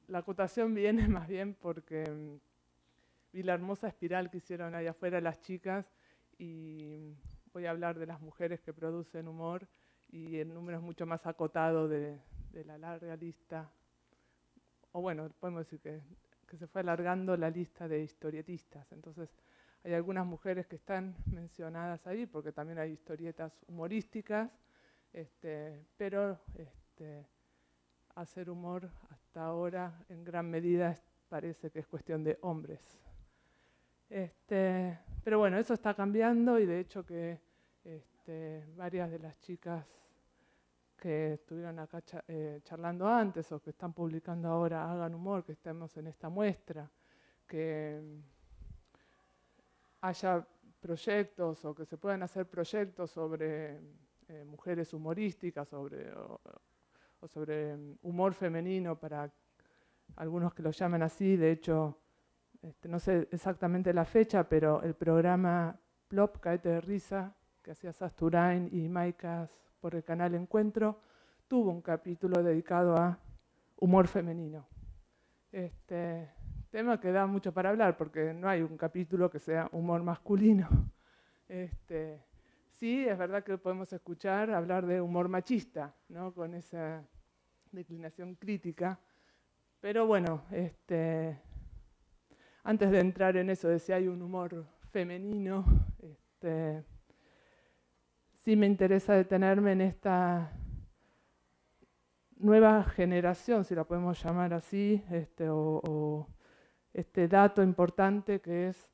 la acotación viene más bien porque vi la hermosa espiral que hicieron ahí afuera las chicas y voy a hablar de las mujeres que producen humor y el número es mucho más acotado de la larga lista, o bueno, podemos decir que se fue alargando la lista de historietistas. Entonces hay algunas mujeres que están mencionadas ahí porque también hay historietas humorísticas, pero hacer humor hasta ahora en gran medida parece que es cuestión de hombres. Pero bueno, eso está cambiando y de hecho que varias de las chicas que estuvieron acá charlando antes o que están publicando ahora Hagan Humor, que estemos en esta muestra, que haya proyectos o que se puedan hacer proyectos sobre mujeres humorísticas o sobre humor femenino para algunos que lo llaman así. De hecho, no sé exactamente la fecha, pero el programa Plop, Caete de Risa, que hacía Sasturain y Maicas por el canal Encuentro, tuvo un capítulo dedicado a humor femenino. Tema que da mucho para hablar, porque no hay un capítulo que sea humor masculino. Sí, es verdad que podemos escuchar hablar de humor machista, ¿no? Con esa declinación crítica, pero bueno, antes de entrar en eso de si hay un humor femenino, sí me interesa detenerme en esta nueva generación, si la podemos llamar así, o este dato importante que es,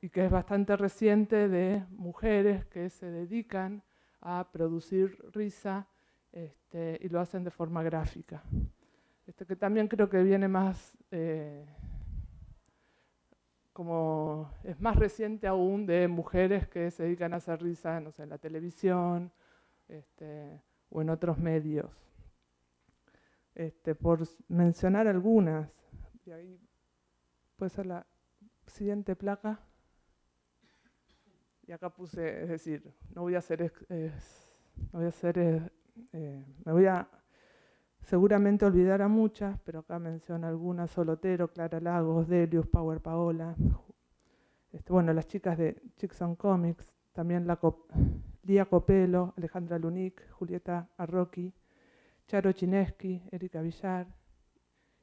y que es bastante reciente, de mujeres que se dedican a producir risa y lo hacen de forma gráfica. Que también creo que viene más, como es más reciente aún, de mujeres que se dedican a hacer risa, no sé, en la televisión o en otros medios. Por mencionar algunas, y ahí puede ser la siguiente placa. Y acá puse, es decir, me voy a seguramente olvidar a muchas, pero acá menciono algunas: Solotero, Clara Lagos, Delius, Power Paola, bueno, las chicas de Chicks on Comics, también Lía Copelo, Alejandra Lunic, Julieta Arroqui, Charo Chinesky, Erika Villar.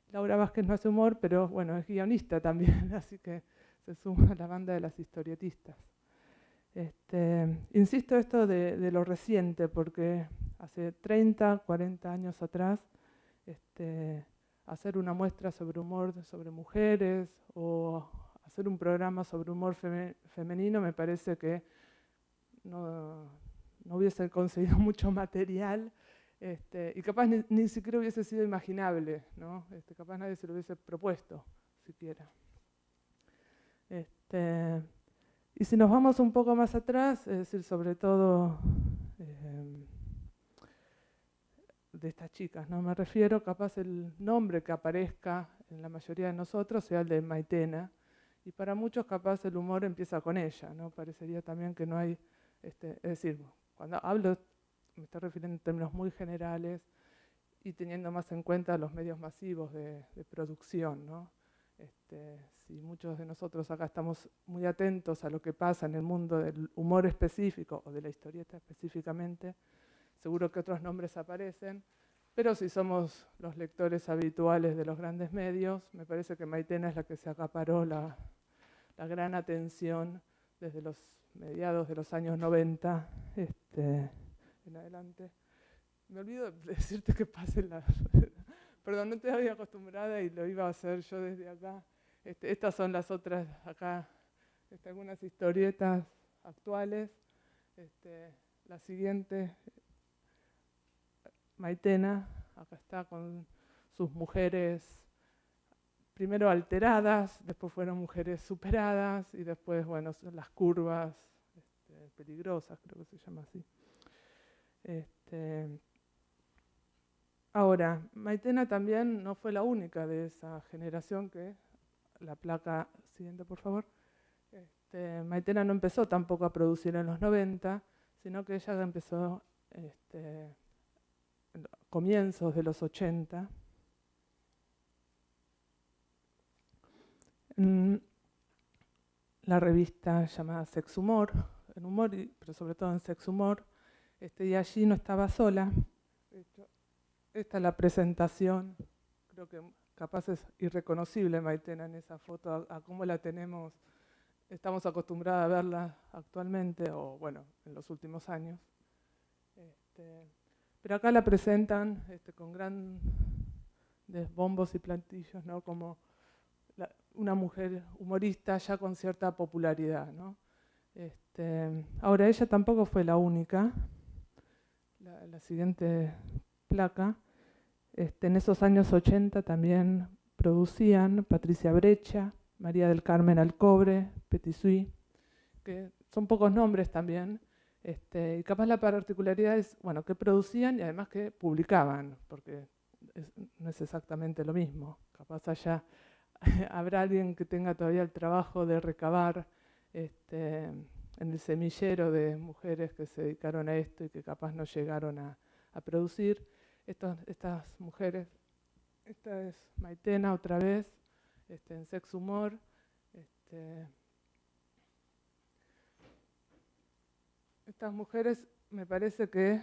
Laura Vázquez no hace humor, pero bueno, es guionista también, así que se suma a la banda de las historietistas. Insisto esto de lo reciente, porque hace 30, 40 años atrás, hacer una muestra sobre humor sobre mujeres o hacer un programa sobre humor femenino me parece que no hubiese conseguido mucho material, y capaz ni siquiera hubiese sido imaginable, ¿no? Capaz nadie se lo hubiese propuesto siquiera. Y si nos vamos un poco más atrás, es decir, sobre todo de estas chicas, ¿no? Me refiero, capaz el nombre que aparezca en la mayoría de nosotros sea el de Maitena, y para muchos capaz el humor empieza con ella, ¿no? Parecería también que no hay, es decir, cuando hablo me estoy refiriendo en términos muy generales y teniendo más en cuenta los medios masivos de producción, ¿no? Si muchos de nosotros acá estamos muy atentos a lo que pasa en el mundo del humor específico o de la historieta específicamente, seguro que otros nombres aparecen, pero si somos los lectores habituales de los grandes medios, me parece que Maitena es la que se acaparó la gran atención desde los mediados de los años 90 en adelante. Me olvido de decirte que pasen las... Perdón, no te había acostumbrada y lo iba a hacer yo desde acá. Estas son las otras acá, algunas historietas actuales. La siguiente, Maitena, acá está con sus mujeres, primero alteradas, después fueron mujeres superadas y después, bueno, las curvas peligrosas, creo que se llama así. Ahora, Maitena también no fue la única de esa generación que... La placa siguiente, por favor. Maitena no empezó tampoco a producir en los 90, sino que ella empezó en comienzos de los 80. en la revista llamada Sex Humor, en humor, pero sobre todo en Sex Humor, y allí no estaba sola. De hecho, esta es la presentación, creo que capaz es irreconocible Maitena en esa foto, a cómo la tenemos, estamos acostumbrados a verla actualmente, o bueno, en los últimos años. Pero acá la presentan con grandes bombos y platillos, ¿no? Como una mujer humorista ya con cierta popularidad, ¿no? Ahora, ella tampoco fue la única. La siguiente placa. En esos años 80 también producían Patricia Brecha, María del Carmen Alcobre, Petit Suisse, que son pocos nombres también. Y capaz la particularidad es, bueno, que producían y además que publicaban, porque no es exactamente lo mismo. Capaz allá habrá alguien que tenga todavía el trabajo de recabar en el semillero de mujeres que se dedicaron a esto y que capaz no llegaron a producir. Estas mujeres, esta es Maitena otra vez, en Sex Humor. Estas mujeres, me parece que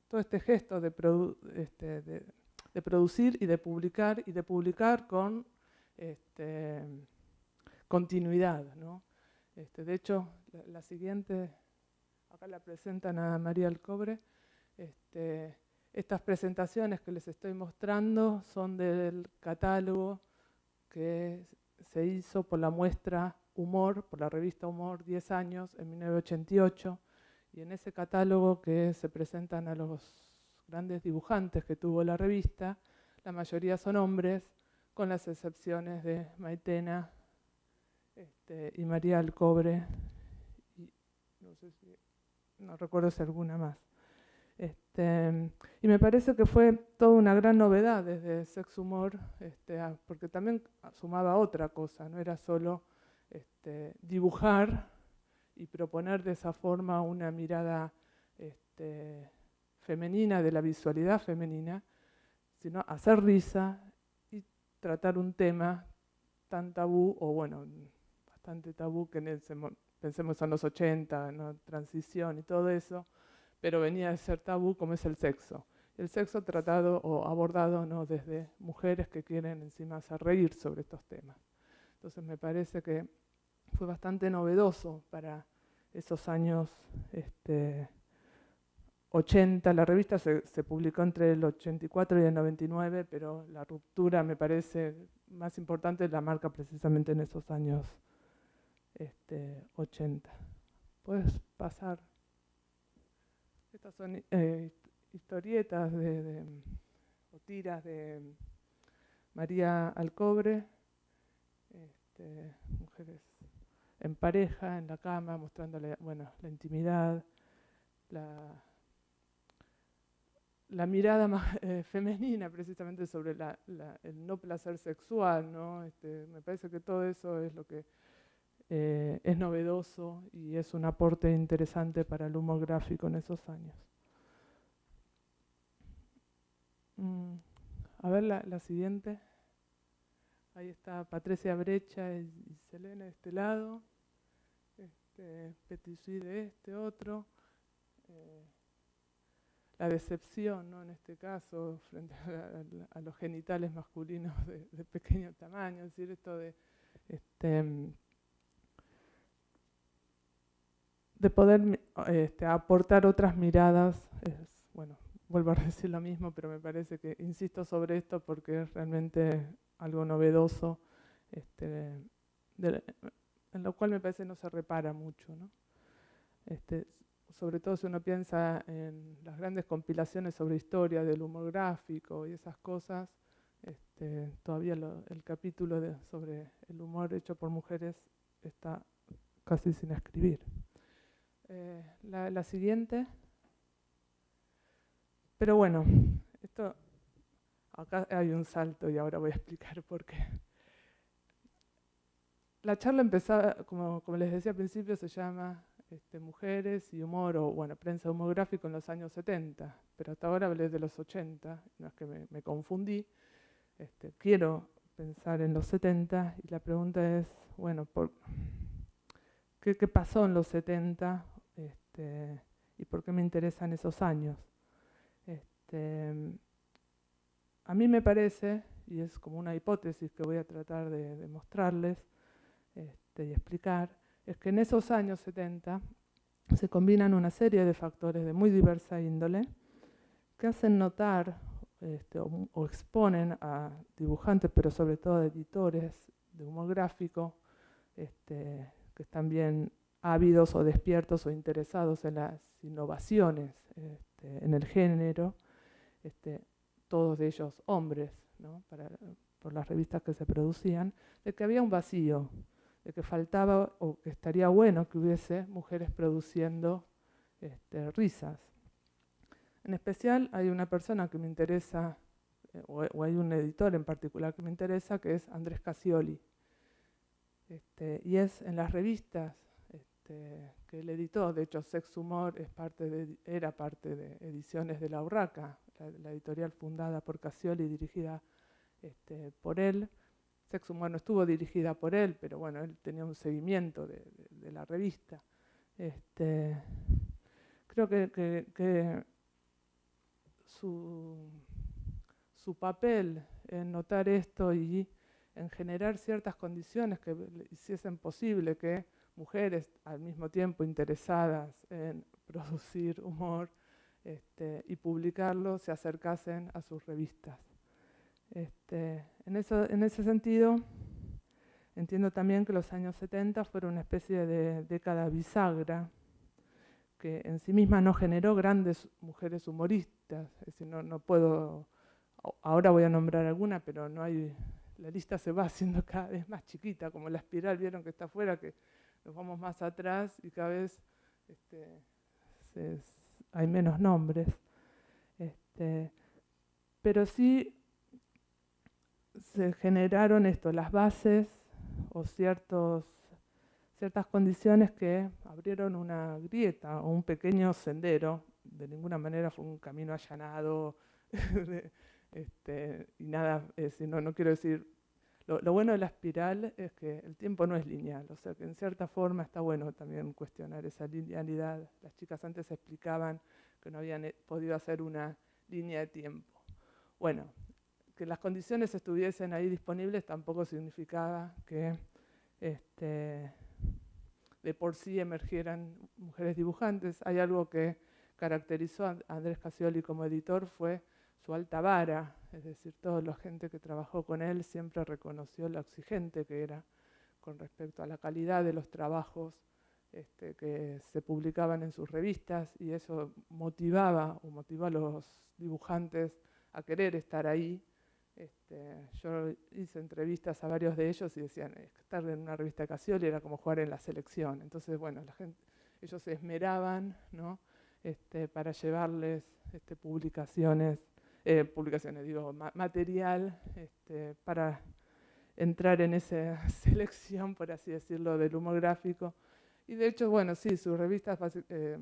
todo este gesto de producir y de publicar con continuidad, ¿no? De hecho, la siguiente, acá la presentan a María Alcobre. Estas presentaciones que les estoy mostrando son del catálogo que se hizo por la muestra Humor, por la revista Humor, 10 años, en 1988. Y en ese catálogo que se presentan a los grandes dibujantes que tuvo la revista, la mayoría son hombres, con las excepciones de Maitena y María Alcobre, y no recuerdo si alguna más. Y me parece que fue toda una gran novedad desde Sex Humor, porque también sumaba otra cosa, no era solo dibujar y proponer de esa forma una mirada femenina, de la visualidad femenina, sino hacer risa y tratar un tema tan tabú, o bueno, bastante tabú, que pensemos en los 80, ¿no? Transición y todo eso, pero venía de ser tabú, como es el sexo. El sexo tratado o abordado, ¿no? Desde mujeres que quieren encima hacer reír sobre estos temas. Entonces me parece que fue bastante novedoso para esos años 80. La revista se publicó entre el 84 y el 99, pero la ruptura me parece más importante, la marca precisamente en esos años 80. ¿Puedes pasar? Estas son historietas o tiras de María Alcobre, mujeres en pareja, en la cama, mostrándole, bueno, la intimidad, la mirada más femenina precisamente sobre el no placer sexual, ¿no? Me parece que todo eso es lo que es novedoso y es un aporte interesante para el humor gráfico en esos años. A ver la siguiente. Ahí está Patricia Brecha y Selena de este lado, Petit Suisse de este otro. La decepción, ¿no? En este caso, frente a los genitales masculinos de pequeño tamaño, es decir, esto de poder aportar otras miradas. Bueno, vuelvo a decir lo mismo, pero me parece que insisto sobre esto porque es realmente algo novedoso, en lo cual me parece no se repara mucho, ¿no? Sobre todo si uno piensa en las grandes compilaciones sobre historia del humor gráfico y esas cosas, todavía el capítulo sobre el humor hecho por mujeres está casi sin escribir. La siguiente. Pero bueno, acá hay un salto y ahora voy a explicar por qué. La charla empezaba, como les decía al principio, se llama Mujeres y Humor, o bueno, Prensa Humorográfico en los años 70, pero hasta ahora hablé de los 80, no es que me confundí. Quiero pensar en los 70 y la pregunta es, bueno, ¿qué pasó en los 70 y por qué me interesan esos años? A mí me parece, y es como una hipótesis que voy a tratar de mostrarles y explicar, es que en esos años 70 se combinan una serie de factores de muy diversa índole que hacen notar o exponen a dibujantes, pero sobre todo a editores de humor gráfico, que están bien ávidos o despiertos o interesados en las innovaciones en el género, todos de ellos hombres, ¿no? Por las revistas que se producían, de que había un vacío, de que faltaba o que estaría bueno que hubiese mujeres produciendo risas. En especial hay una persona que me interesa, o hay un editor en particular que me interesa, que es Andrés Casioli. Y es en las revistas que él editó, de hecho Sex Humor era parte de Ediciones de la Urraca, la editorial fundada por Casioli y dirigida por él. Sex Humor no estuvo dirigida por él, pero bueno, él tenía un seguimiento de la revista. Creo que su papel en notar esto y en generar ciertas condiciones que hiciesen posible que mujeres al mismo tiempo interesadas en producir humor y publicarlo se acercasen a sus revistas. En ese sentido, entiendo también que los años 70 fueron una especie de década bisagra que en sí misma no generó grandes mujeres humoristas. Es decir, no puedo, ahora voy a nombrar alguna, pero no hay, la lista se va haciendo cada vez más chiquita, como la espiral, vieron que está afuera, que nos vamos más atrás y cada vez hay menos nombres. Pero sí se generaron las bases o ciertas condiciones que abrieron una grieta o un pequeño sendero. De ninguna manera fue un camino allanado y nada, no quiero decir. Lo bueno de la espiral es que el tiempo no es lineal, o sea que en cierta forma está bueno también cuestionar esa linealidad. Las chicas antes explicaban que no habían podido hacer una línea de tiempo. Bueno, que las condiciones estuviesen ahí disponibles tampoco significaba que de por sí emergieran mujeres dibujantes. Hay algo que caracterizó a Andrés Casioli como editor, fue su alta vara, es decir, toda la gente que trabajó con él siempre reconoció lo exigente que era con respecto a la calidad de los trabajos que se publicaban en sus revistas, y eso motivaba a los dibujantes a querer estar ahí. Yo hice entrevistas a varios de ellos y decían que estar en una revista de Casioli era como jugar en la selección. Entonces, bueno, ellos se esmeraban, ¿no? Para llevarles material para entrar en esa selección, por así decirlo, del humor gráfico. Y de hecho, bueno, sí, sus revistas,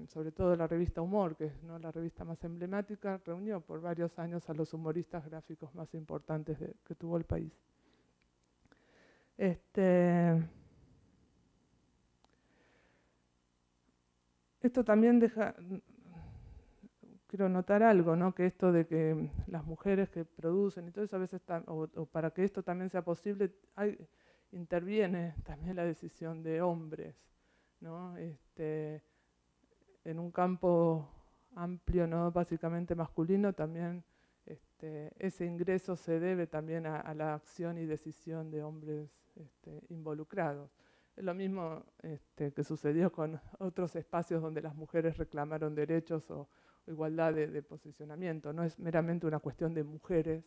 sobre todo la revista Humor, que es la revista más emblemática, reunió por varios años a los humoristas gráficos más importantes que tuvo el país. Esto también quiero notar algo, ¿no? Que esto de que las mujeres que producen y todo eso a veces, o para que esto también sea posible, interviene también la decisión de hombres, ¿no? En un campo amplio, ¿no? Básicamente masculino, también ese ingreso se debe también a la acción y decisión de hombres involucrados. Es lo mismo que sucedió con otros espacios donde las mujeres reclamaron derechos o igualdad de posicionamiento. No es meramente una cuestión de mujeres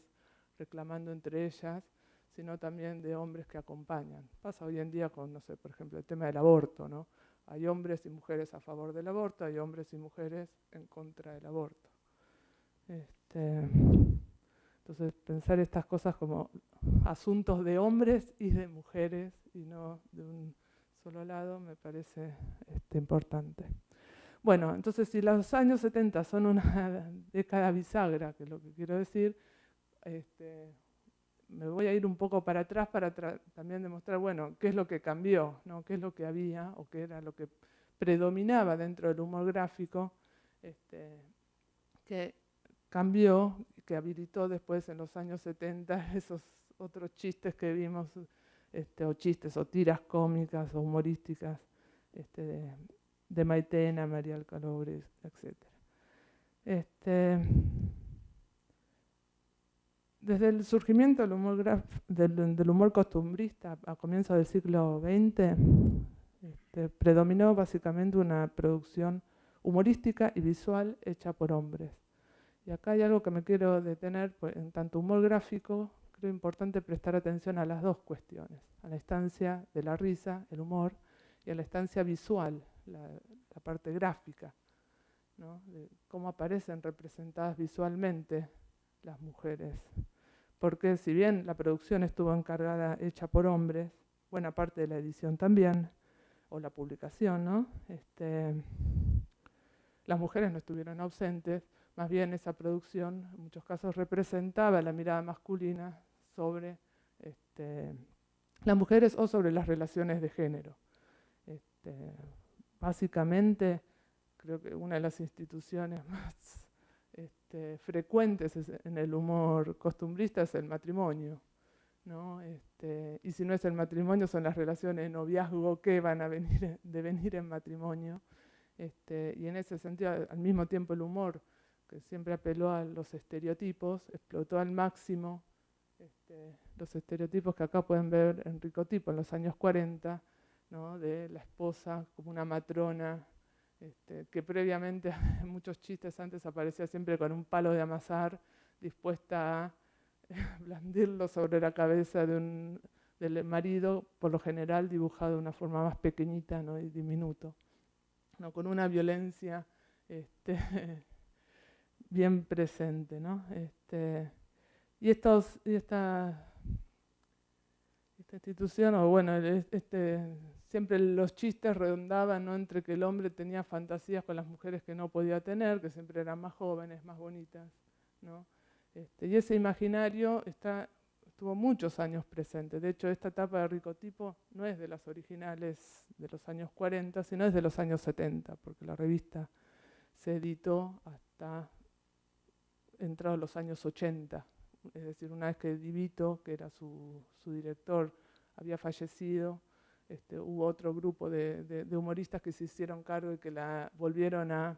reclamando entre ellas, sino también de hombres que acompañan. Pasa hoy en día con, no sé, por ejemplo, el tema del aborto, ¿no? Hay hombres y mujeres a favor del aborto, hay hombres y mujeres en contra del aborto. Entonces, pensar estas cosas como asuntos de hombres y de mujeres y no de un solo lado me parece importante. Bueno, entonces si los años 70 son una década bisagra, que es lo que quiero decir, me voy a ir un poco para atrás para también demostrar, bueno, qué es lo que cambió, ¿no? Qué es lo que había o qué era lo que predominaba dentro del humor gráfico, que cambió, que habilitó después en los años 70 esos otros chistes que vimos, o chistes o tiras cómicas o humorísticas de Maitena, María Alcalobres, etc. Desde el surgimiento del humor costumbrista a comienzos del siglo XX, predominó básicamente una producción humorística y visual hecha por hombres. Y acá hay algo que me quiero detener, pues, en tanto humor gráfico, creo importante prestar atención a las dos cuestiones, a la instancia de la risa, el humor, y a la instancia visual, la parte gráfica, ¿no? De cómo aparecen representadas visualmente las mujeres. Porque si bien la producción estuvo encargada, hecha por hombres, buena parte de la edición también, o la publicación, ¿no? Las mujeres no estuvieron ausentes, más bien esa producción en muchos casos representaba la mirada masculina sobre las mujeres o sobre las relaciones de género. Básicamente, creo que una de las instituciones más frecuentes en el humor costumbrista es el matrimonio, ¿no? Y si no es el matrimonio, son las relaciones de noviazgo que van a devenir en matrimonio. Y en ese sentido, al mismo tiempo el humor, que siempre apeló a los estereotipos, explotó al máximo los estereotipos que acá pueden ver en Ricotipo en los años 40, ¿no? De la esposa como una matrona, que previamente en muchos chistes antes aparecía siempre con un palo de amasar, dispuesta a blandirlo sobre la cabeza del marido, por lo general dibujado de una forma más pequeñita, ¿no? Y diminuto, ¿no? Con una violencia bien presente, ¿no? Y esta institución, o bueno, siempre los chistes redondaban, ¿no? Entre que el hombre tenía fantasías con las mujeres que no podía tener, que siempre eran más jóvenes, más bonitas, ¿no? Y ese imaginario estuvo muchos años presente. De hecho, esta etapa de Ricotipo no es de las originales de los años 40, sino es de los años 70, porque la revista se editó hasta entrados los años 80. Es decir, una vez que Divito, que era su director, había fallecido, hubo otro grupo de humoristas que se hicieron cargo y que la volvieron a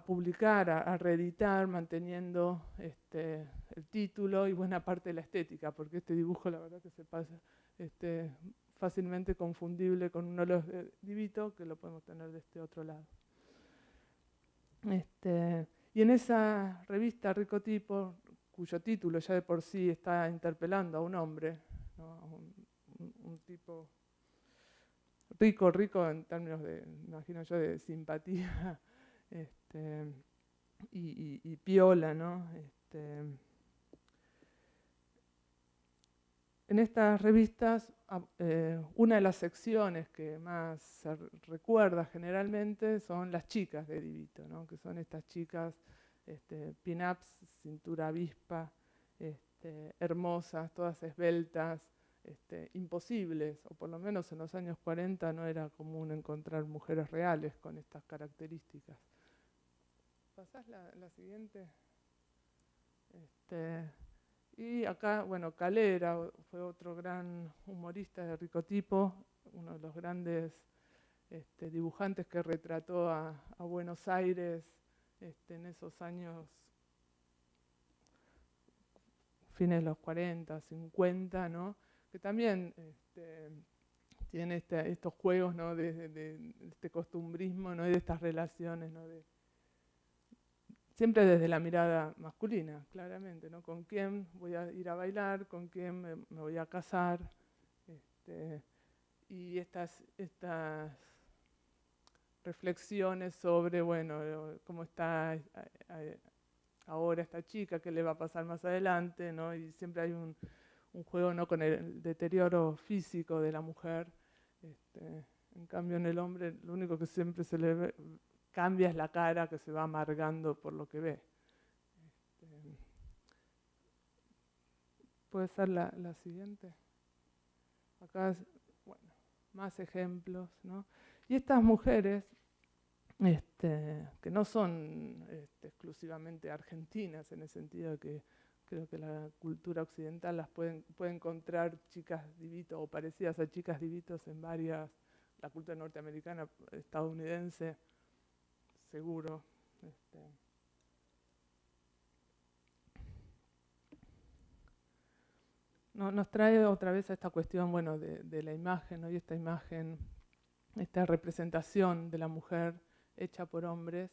publicar, a reeditar, manteniendo el título y buena parte de la estética, porque este dibujo la verdad que se pasa fácilmente confundible con uno de los de Divito, que lo podemos tener de este otro lado. Y en esa revista Ricotipo, cuyo título ya de por sí está interpelando a un hombre, ¿no? un tipo rico en términos de, imagino yo, de simpatía y piola, ¿no? En estas revistas, una de las secciones que más se recuerda generalmente son las chicas de Divito, ¿no? Que son estas chicas pin-ups, cintura avispa, hermosas, todas esbeltas, imposibles, o por lo menos en los años 40 no era común encontrar mujeres reales con estas características. ¿Pasás la siguiente? Y acá, bueno, Calera fue otro gran humorista de Ricotipo, uno de los grandes dibujantes que retrató a Buenos Aires en esos años, fines de los 40, 50, ¿no? Que también tiene estos juegos, ¿no? de este costumbrismo, ¿no? Y de estas relaciones, ¿no? Siempre desde la mirada masculina, claramente, ¿no? ¿Con quién voy a ir a bailar? ¿Con quién me voy a casar? Y estas reflexiones sobre, bueno, cómo está ahora esta chica, qué le va a pasar más adelante, ¿no? Y siempre hay un juego, ¿no? Con el deterioro físico de la mujer. En cambio, en el hombre, lo único que siempre se le ve, cambia es la cara, que se va amargando por lo que ve. puede ser la siguiente. Acá, bueno, más ejemplos, ¿no? Y estas mujeres, que no son exclusivamente argentinas, en el sentido de que creo que la cultura occidental las puede encontrar chicas divitos o parecidas a chicas divitos en varias, la cultura norteamericana, estadounidense, seguro. Nos trae otra vez a esta cuestión, bueno, de la imagen, ¿no? Y esta imagen, esta representación de la mujer hecha por hombres,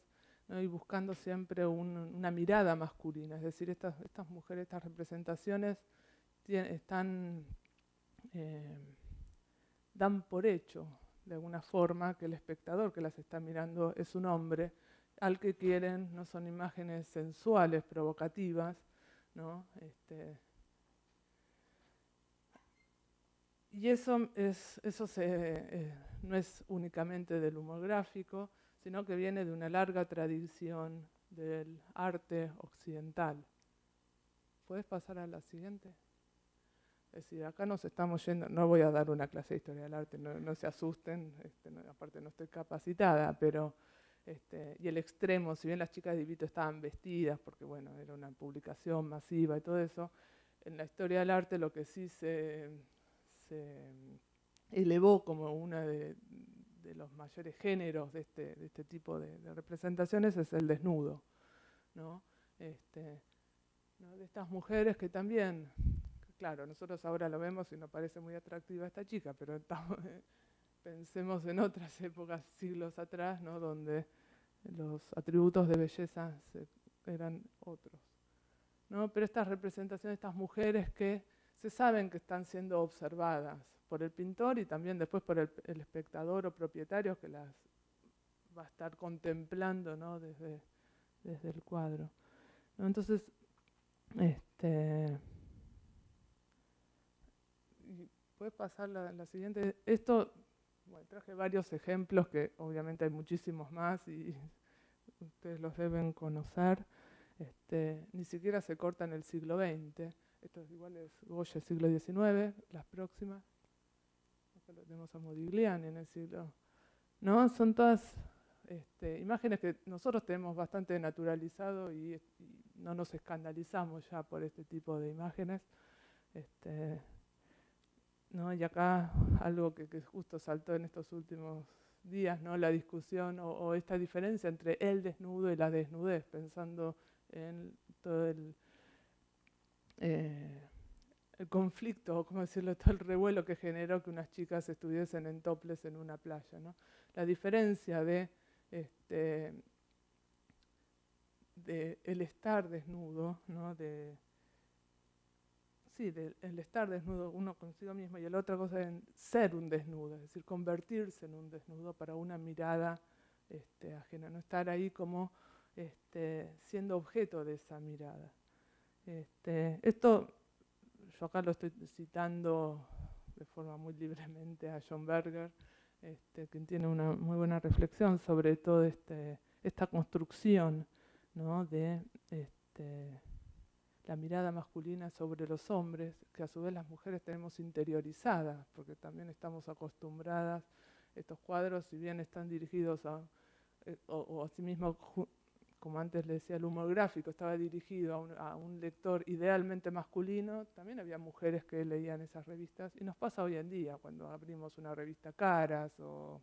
¿no? Y buscando siempre una mirada masculina. Es decir, estas mujeres, estas representaciones dan por hecho, de alguna forma, que el espectador que las está mirando es un hombre, al que quieren, no son imágenes sensuales, provocativas, ¿no? Y eso no es únicamente del humor gráfico, sino que viene de una larga tradición del arte occidental. ¿Puedes pasar a la siguiente? Es decir, acá nos estamos yendo, no voy a dar una clase de historia del arte, no se asusten, aparte no estoy capacitada, pero y el extremo, si bien las chicas de Vito estaban vestidas, porque bueno, era una publicación masiva y todo eso, en la historia del arte lo que sí se elevó como uno de los mayores géneros de este tipo de representaciones es el desnudo, ¿no? De estas mujeres que también, claro, nosotros ahora lo vemos y nos parece muy atractiva esta chica, pero pensemos en otras épocas, siglos atrás, ¿no? Donde los atributos de belleza eran otros, ¿no? Pero estas representaciones, estas mujeres que se saben que están siendo observadas por el pintor y también después por el espectador o propietario que las va a estar contemplando, ¿no? desde el cuadro, ¿no? Entonces, ¿puedes pasar la siguiente? Esto, bueno, traje varios ejemplos que obviamente hay muchísimos más y ustedes los deben conocer. Ni siquiera se corta en el siglo XX. Esto es igual es Goya siglo XIX, las próximas. Acá lo tenemos a Modigliani en el siglo. ¿No? Son todas imágenes que nosotros tenemos bastante naturalizado y no nos escandalizamos ya por este tipo de imágenes. ¿No? Y acá algo que justo saltó en estos últimos días, ¿no? La discusión o esta diferencia entre el desnudo y la desnudez, pensando en todo el conflicto, o cómo decirlo, todo el revuelo que generó que unas chicas estuviesen en topless en una playa, ¿no? La diferencia de el estar desnudo, ¿no? El estar desnudo uno consigo mismo y la otra cosa es ser un desnudo, es decir, convertirse en un desnudo para una mirada ajena, no estar ahí como siendo objeto de esa mirada. Esto yo acá lo estoy citando de forma muy libremente a John Berger, quien tiene una muy buena reflexión sobre toda esta construcción, ¿no? de la mirada masculina sobre los hombres, que a su vez las mujeres tenemos interiorizadas, porque también estamos acostumbradas, estos cuadros, si bien están dirigidos o asimismo, como antes le decía, el humor gráfico estaba dirigido a un lector idealmente masculino, también había mujeres que leían esas revistas, y nos pasa hoy en día, cuando abrimos una revista Caras, o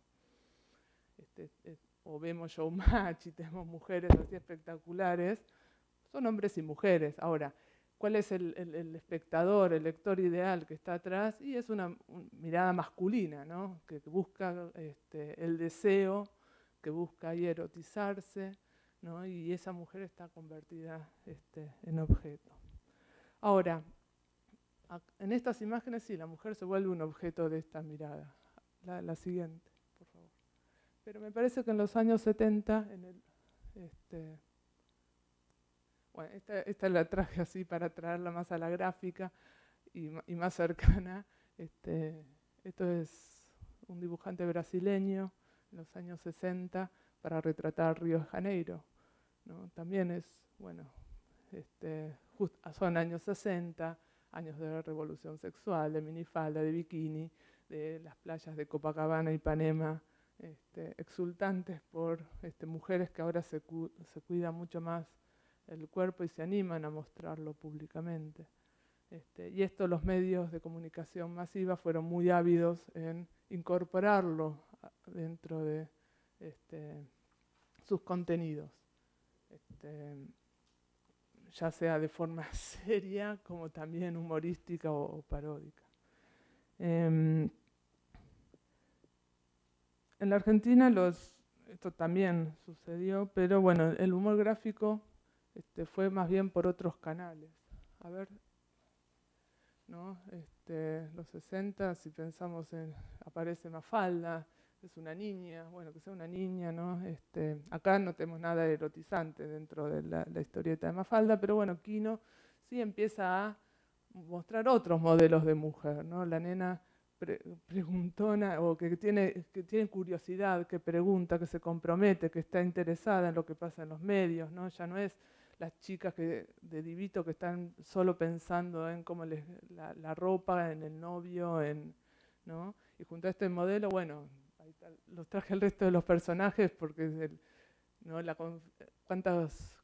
vemos Showmatch y tenemos mujeres así espectaculares, son hombres y mujeres. Ahora, ¿cuál es el espectador, el lector ideal que está atrás? Y es una mirada masculina, ¿no? Que busca el deseo, que busca ahí erotizarse, ¿no? Y esa mujer está convertida en objeto. Ahora, en estas imágenes sí, la mujer se vuelve un objeto de esta mirada. La siguiente, por favor. Pero me parece que en los años 70, bueno, esta la traje así para traerla más a la gráfica y más cercana. Esto es un dibujante brasileño en los años 60 para retratar Río de Janeiro, ¿no? También es, bueno, son años 60, años de revolución sexual, de minifalda, de bikini, de las playas de Copacabana y Ipanema, exultantes por mujeres que ahora se cuidan mucho más el cuerpo y se animan a mostrarlo públicamente. Y esto los medios de comunicación masiva fueron muy ávidos en incorporarlo dentro de sus contenidos, ya sea de forma seria como también humorística o paródica. En la Argentina esto también sucedió, pero bueno, el humor gráfico fue más bien por otros canales. A ver, ¿no? Los 60, si pensamos en, aparece Mafalda, es una niña, bueno, que sea una niña, ¿no? Acá no tenemos nada erotizante dentro de la historieta de Mafalda, pero bueno, Quino sí empieza a mostrar otros modelos de mujer, ¿no? La nena preguntona o que tiene curiosidad, que pregunta, que se compromete, que está interesada en lo que pasa en los medios, ¿no? Ya no es las chicas de Divito que están solo pensando en cómo la ropa, en el novio, ¿no? Y junto a este modelo, bueno, los traje el resto de los personajes porque ¿no? cuántas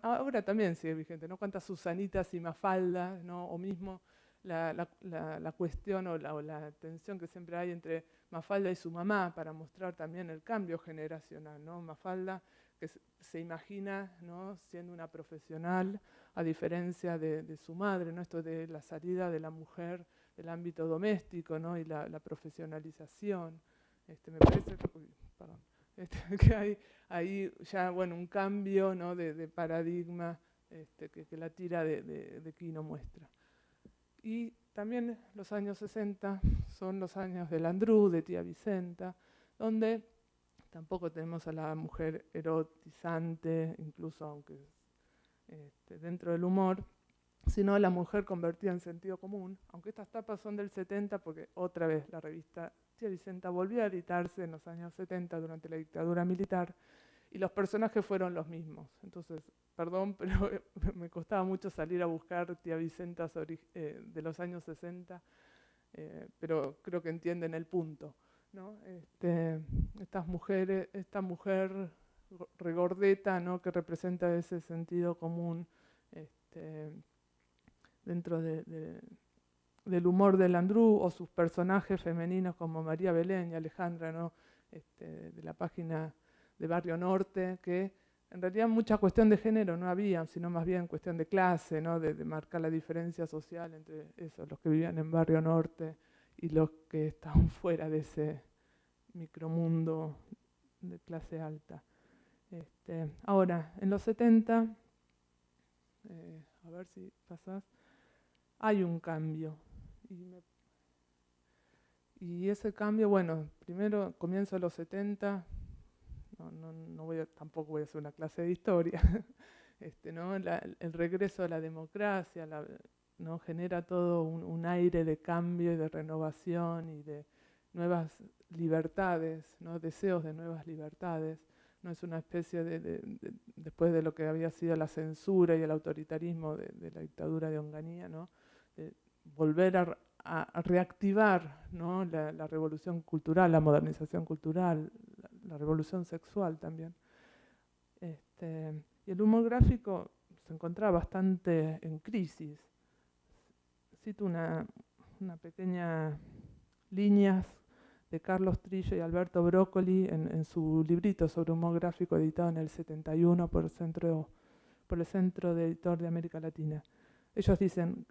ahora también sigue vigente, ¿no? Cuántas Susanitas y Mafaldas, ¿no? O mismo la cuestión o la tensión que siempre hay entre Mafalda y su mamá para mostrar también el cambio generacional, ¿no? Mafalda que se imagina, ¿no? Siendo una profesional, a diferencia de su madre, ¿no? Esto de la salida de la mujer del ámbito doméstico, ¿no? Y la profesionalización. Me parece que hay ahí ya, bueno, un cambio, ¿no? de paradigma que la tira de Quino muestra. Y también los años 60 son los años de Landru, de Tía Vicenta, donde tampoco tenemos a la mujer erotizante, incluso aunque dentro del humor, sino la mujer convertida en sentido común, aunque estas tapas son del 70, porque otra vez la revista Tía Vicenta volvió a editarse en los años 70 durante la dictadura militar, y los personajes fueron los mismos. Entonces, perdón, pero me costaba mucho salir a buscar Tía Vicenta de los años 60, pero creo que entienden el punto, ¿no? Esta mujer regordeta, ¿no? Que representa ese sentido común dentro del humor de Landru, o sus personajes femeninos como María Belén y Alejandra, ¿no? De la página de Barrio Norte, que en realidad mucha cuestión de género no había, sino más bien cuestión de clase, ¿no? de marcar la diferencia social entre esos, los que vivían en Barrio Norte y los que estaban fuera de ese micromundo de clase alta. Ahora, en los 70, a ver si pasás, hay un cambio. Y ese cambio, bueno, primero comienzo de los 70, tampoco voy a hacer una clase de historia, ¿no? El regreso a la democracia, ¿no? Genera todo un aire de cambio y de renovación y de nuevas libertades, ¿no? Deseos de nuevas libertades. No es una especie después de lo que había sido la censura y el autoritarismo de la dictadura de Onganía, ¿no? De volver a reactivar, ¿no? la revolución cultural, la modernización cultural, la revolución sexual también. Y el humor gráfico se encontraba bastante en crisis. Cito una pequeña líneas de Carlos Trillo y Alberto Broccoli en su librito sobre humor gráfico editado en el 71 por el Centro de Editor de América Latina. Ellos dicen: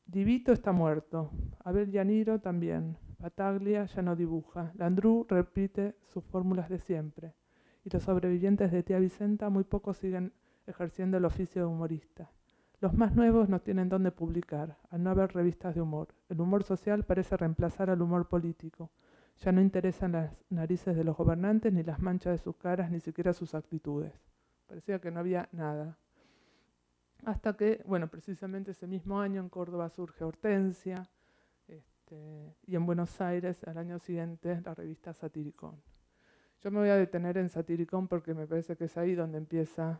Divito está muerto, Abel Yaniro también, Battaglia ya no dibuja, Landru repite sus fórmulas de siempre, y los sobrevivientes de Tía Vicenta muy pocos siguen ejerciendo el oficio de humorista. Los más nuevos no tienen dónde publicar, al no haber revistas de humor. El humor social parece reemplazar al humor político. Ya no interesan las narices de los gobernantes, ni las manchas de sus caras, ni siquiera sus actitudes. Parecía que no había nada. Hasta que, bueno, precisamente ese mismo año en Córdoba surge Hortensia, y en Buenos Aires al año siguiente la revista Satiricón. Yo me voy a detener en Satiricón porque me parece que es ahí donde empieza,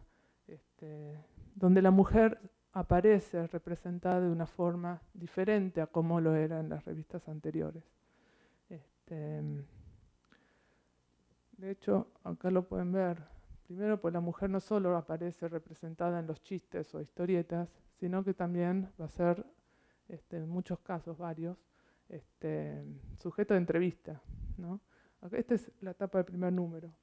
donde la mujer aparece representada de una forma diferente a como lo era en las revistas anteriores. De hecho, acá lo pueden ver. Primero, pues la mujer no solo aparece representada en los chistes o historietas, sino que también va a ser, en muchos casos, varios, sujeto de entrevista, ¿no? Esta es la tapa del primer número.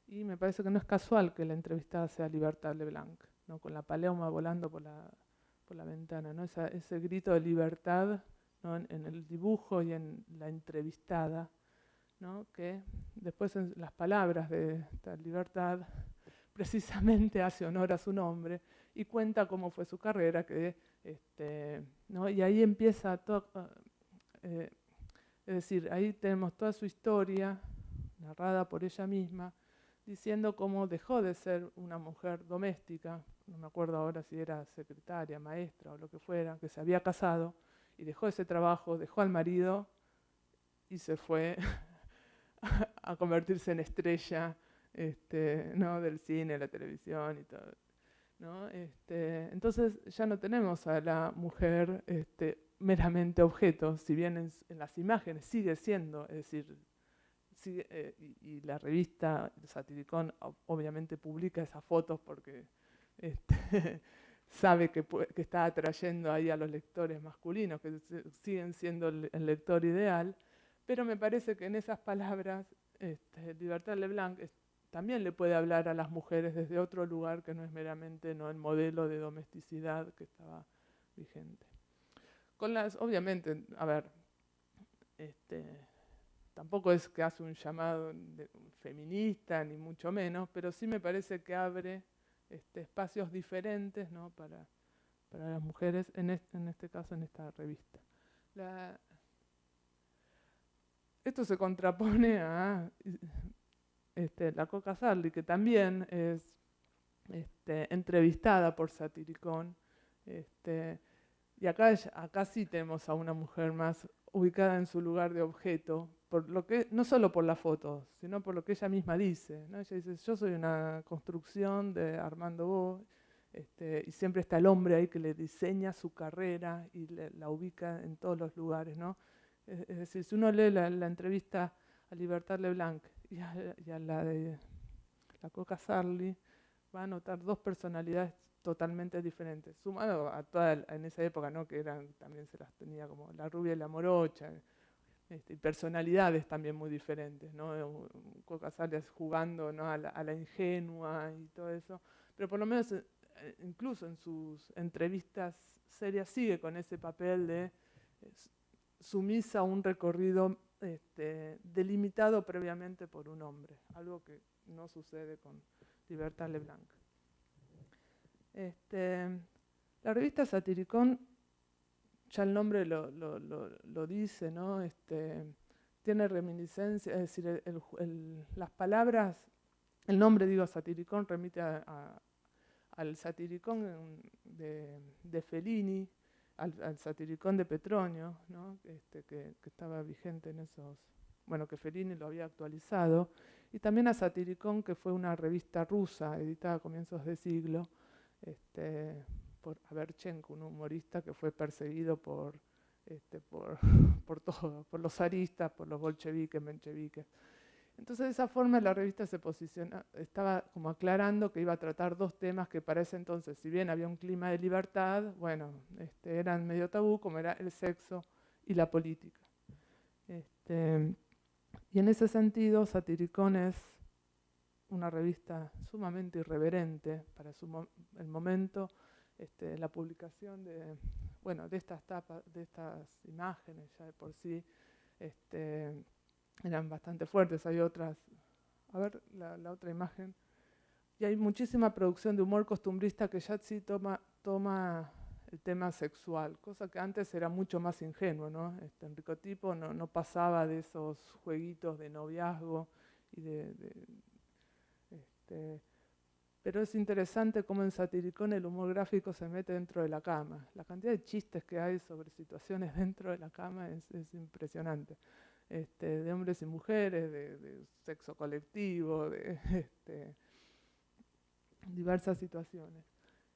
Y me parece que no es casual que la entrevistada sea Libertad Leblanc, ¿no? Con la paleoma volando por la ventana, ¿no? Ese grito de libertad, ¿no? En el dibujo y en la entrevistada, ¿no? Que después en las palabras de esta Libertad precisamente hace honor a su nombre y cuenta cómo fue su carrera, ¿no? Y ahí empieza todo, es decir, ahí tenemos toda su historia narrada por ella misma, diciendo cómo dejó de ser una mujer doméstica, no me acuerdo ahora si era secretaria, maestra o lo que fuera, que se había casado y dejó ese trabajo, dejó al marido y se fue a convertirse en estrella, ¿no? Del cine, la televisión y todo, ¿no? Entonces ya no tenemos a la mujer meramente objeto, si bien en las imágenes sigue siendo, es decir, y la revista Satiricón obviamente publica esas fotos porque sabe que está atrayendo ahí a los lectores masculinos, que siguen siendo el lector ideal, pero me parece que en esas palabras Libertad Leblanc también le puede hablar a las mujeres desde otro lugar que no es meramente el modelo de domesticidad que estaba vigente. Obviamente, a ver, tampoco es que hace un llamado feminista, ni mucho menos, pero sí me parece que abre espacios diferentes, ¿no? para las mujeres, en este caso, en esta revista. Esto se contrapone a la Coca Sarli, que también es entrevistada por Satiricón, y acá sí tenemos a una mujer más ubicada en su lugar de objeto, por lo que, no solo por la foto, sino por lo que ella misma dice, ¿no? Ella dice, yo soy una construcción de Armando Bo, y siempre está el hombre ahí que le diseña su carrera y la ubica en todos los lugares, ¿no? Es decir, si uno lee la entrevista a Libertad Leblanc y a la de la Coca Sarli, va a notar dos personalidades totalmente diferentes, sumado a en esa época, ¿no? Que también se las tenía como la rubia y la morocha, y personalidades también muy diferentes, ¿no? Coca Sarli jugando, ¿no? a la ingenua y todo eso, pero por lo menos incluso en sus entrevistas serias sigue con ese papel de sumisa a un recorrido delimitado previamente por un hombre, algo que no sucede con Libertad Leblanc. La revista Satiricón, ya el nombre lo dice, ¿no? Tiene reminiscencia, es decir, las palabras, el nombre, digo, Satiricón, remite al Satiricón de Fellini, al Satiricón de Petronio, ¿no? que estaba vigente en esos, bueno, que Fellini lo había actualizado, y también a Satiricón, que fue una revista rusa editada a comienzos de siglo, por Averchenko, un humorista que fue perseguido por todo, por los zaristas, por los bolcheviques, mencheviques. Entonces, de esa forma la revista se posiciona, estaba como aclarando que iba a tratar dos temas que para ese entonces, si bien había un clima de libertad, bueno, eran medio tabú, como era el sexo y la política. Y en ese sentido, Satiricón es una revista sumamente irreverente para el momento. La publicación de estas tapas, de estas imágenes ya de por sí, eran bastante fuertes. Hay otras, a ver la otra imagen, y hay muchísima producción de humor costumbrista que ya sí toma el tema sexual, cosa que antes era mucho más ingenuo, ¿no? Enrico Tipo no pasaba de esos jueguitos de noviazgo y pero es interesante cómo en Satiricón el humor gráfico se mete dentro de la cama. La cantidad de chistes que hay sobre situaciones dentro de la cama es impresionante. De hombres y mujeres, de sexo colectivo, de diversas situaciones.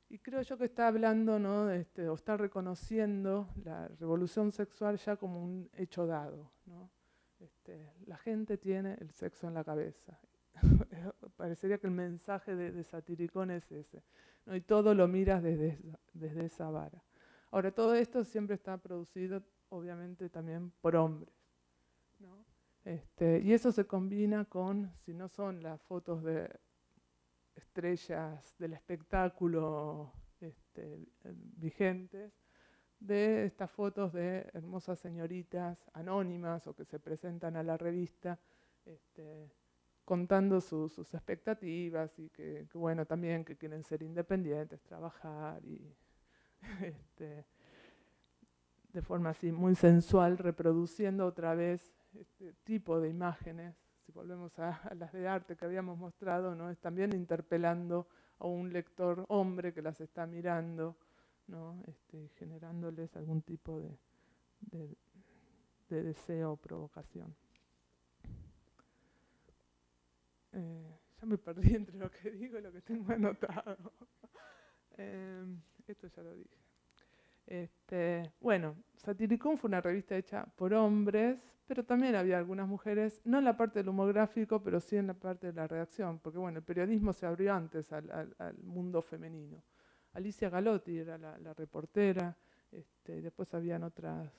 Y creo yo que está hablando, ¿no? O está reconociendo la revolución sexual ya como un hecho dado, ¿no? La gente tiene el sexo en la cabeza. Parecería que el mensaje de Satiricón es ese, ¿no? Y todo lo miras desde esa vara. Ahora, todo esto siempre está producido, obviamente, también por hombres, ¿no? Y eso se combina con, si no son las fotos de estrellas del espectáculo vigentes, de estas fotos de hermosas señoritas anónimas o que se presentan a la revista contando sus expectativas y que, bueno, también que quieren ser independientes, trabajar y de forma así muy sensual, reproduciendo otra vez este tipo de imágenes. Si volvemos a las de arte que habíamos mostrado, ¿no? Es también interpelando a un lector hombre que las está mirando, ¿no? Generándoles algún tipo de, de deseo o provocación. Ya me perdí entre lo que digo y lo que tengo anotado. Esto ya lo dije. Bueno, Satiricón fue una revista hecha por hombres, pero también había algunas mujeres, no en la parte del humor gráfico, pero sí en la parte de la redacción, porque bueno, el periodismo se abrió antes al mundo femenino. Alicia Galotti era la reportera, después habían otras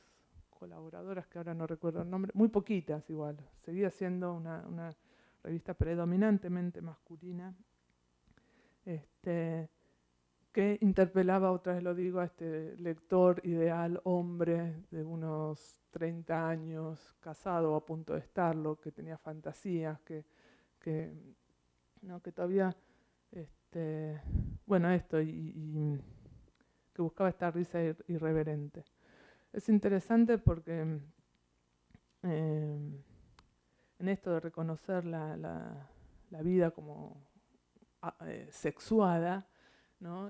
colaboradoras que ahora no recuerdo el nombre, muy poquitas igual, seguía siendo una revista predominantemente masculina. Que interpelaba, otra vez lo digo, a este lector ideal, hombre de unos 30 años, casado o a punto de estarlo, que tenía fantasías, ¿no? Que todavía, bueno, esto, y que buscaba esta risa irreverente. Es interesante porque en esto de reconocer la vida como sexuada, ¿no?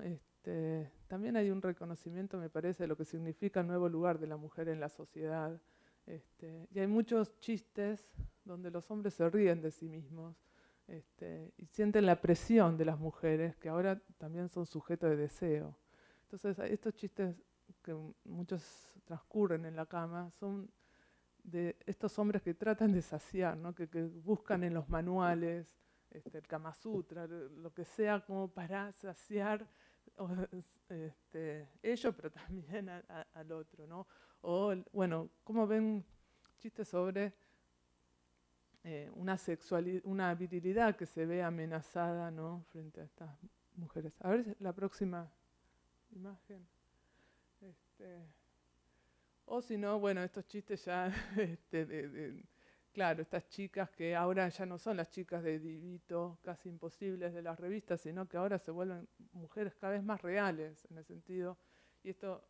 También hay un reconocimiento, me parece, de lo que significa el nuevo lugar de la mujer en la sociedad. Y hay muchos chistes donde los hombres se ríen de sí mismos y sienten la presión de las mujeres, que ahora también son sujetos de deseo. Entonces, estos chistes que muchos transcurren en la cama son de estos hombres que tratan de saciar, ¿no? que buscan en los manuales el Kama Sutra, lo que sea como para saciar ellos, pero también al otro, ¿no? O, bueno, como ven chistes sobre una virilidad que se ve amenazada, ¿no? Frente a estas mujeres. A ver la próxima imagen. O si no, bueno, estos chistes ya claro, estas chicas que ahora ya no son las chicas de Divito, casi imposibles de las revistas, sino que ahora se vuelven mujeres cada vez más reales en el sentido, y esto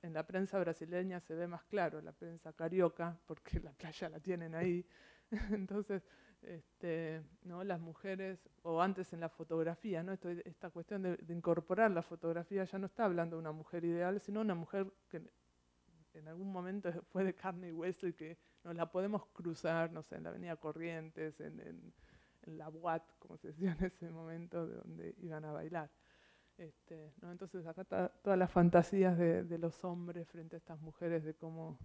en la prensa brasileña se ve más claro, en la prensa carioca, porque la playa la tienen ahí. Entonces, ¿no? Las mujeres, o antes en la fotografía, ¿no? Esta cuestión de incorporar la fotografía ya no está hablando de una mujer ideal, sino una mujer que en algún momento fue de carne y hueso y que nos la podemos cruzar, no sé, en la Avenida Corrientes, en la Boat, como se decía en ese momento, de donde iban a bailar. ¿No? Entonces acá todas las fantasías de los hombres frente a estas mujeres, de cómo,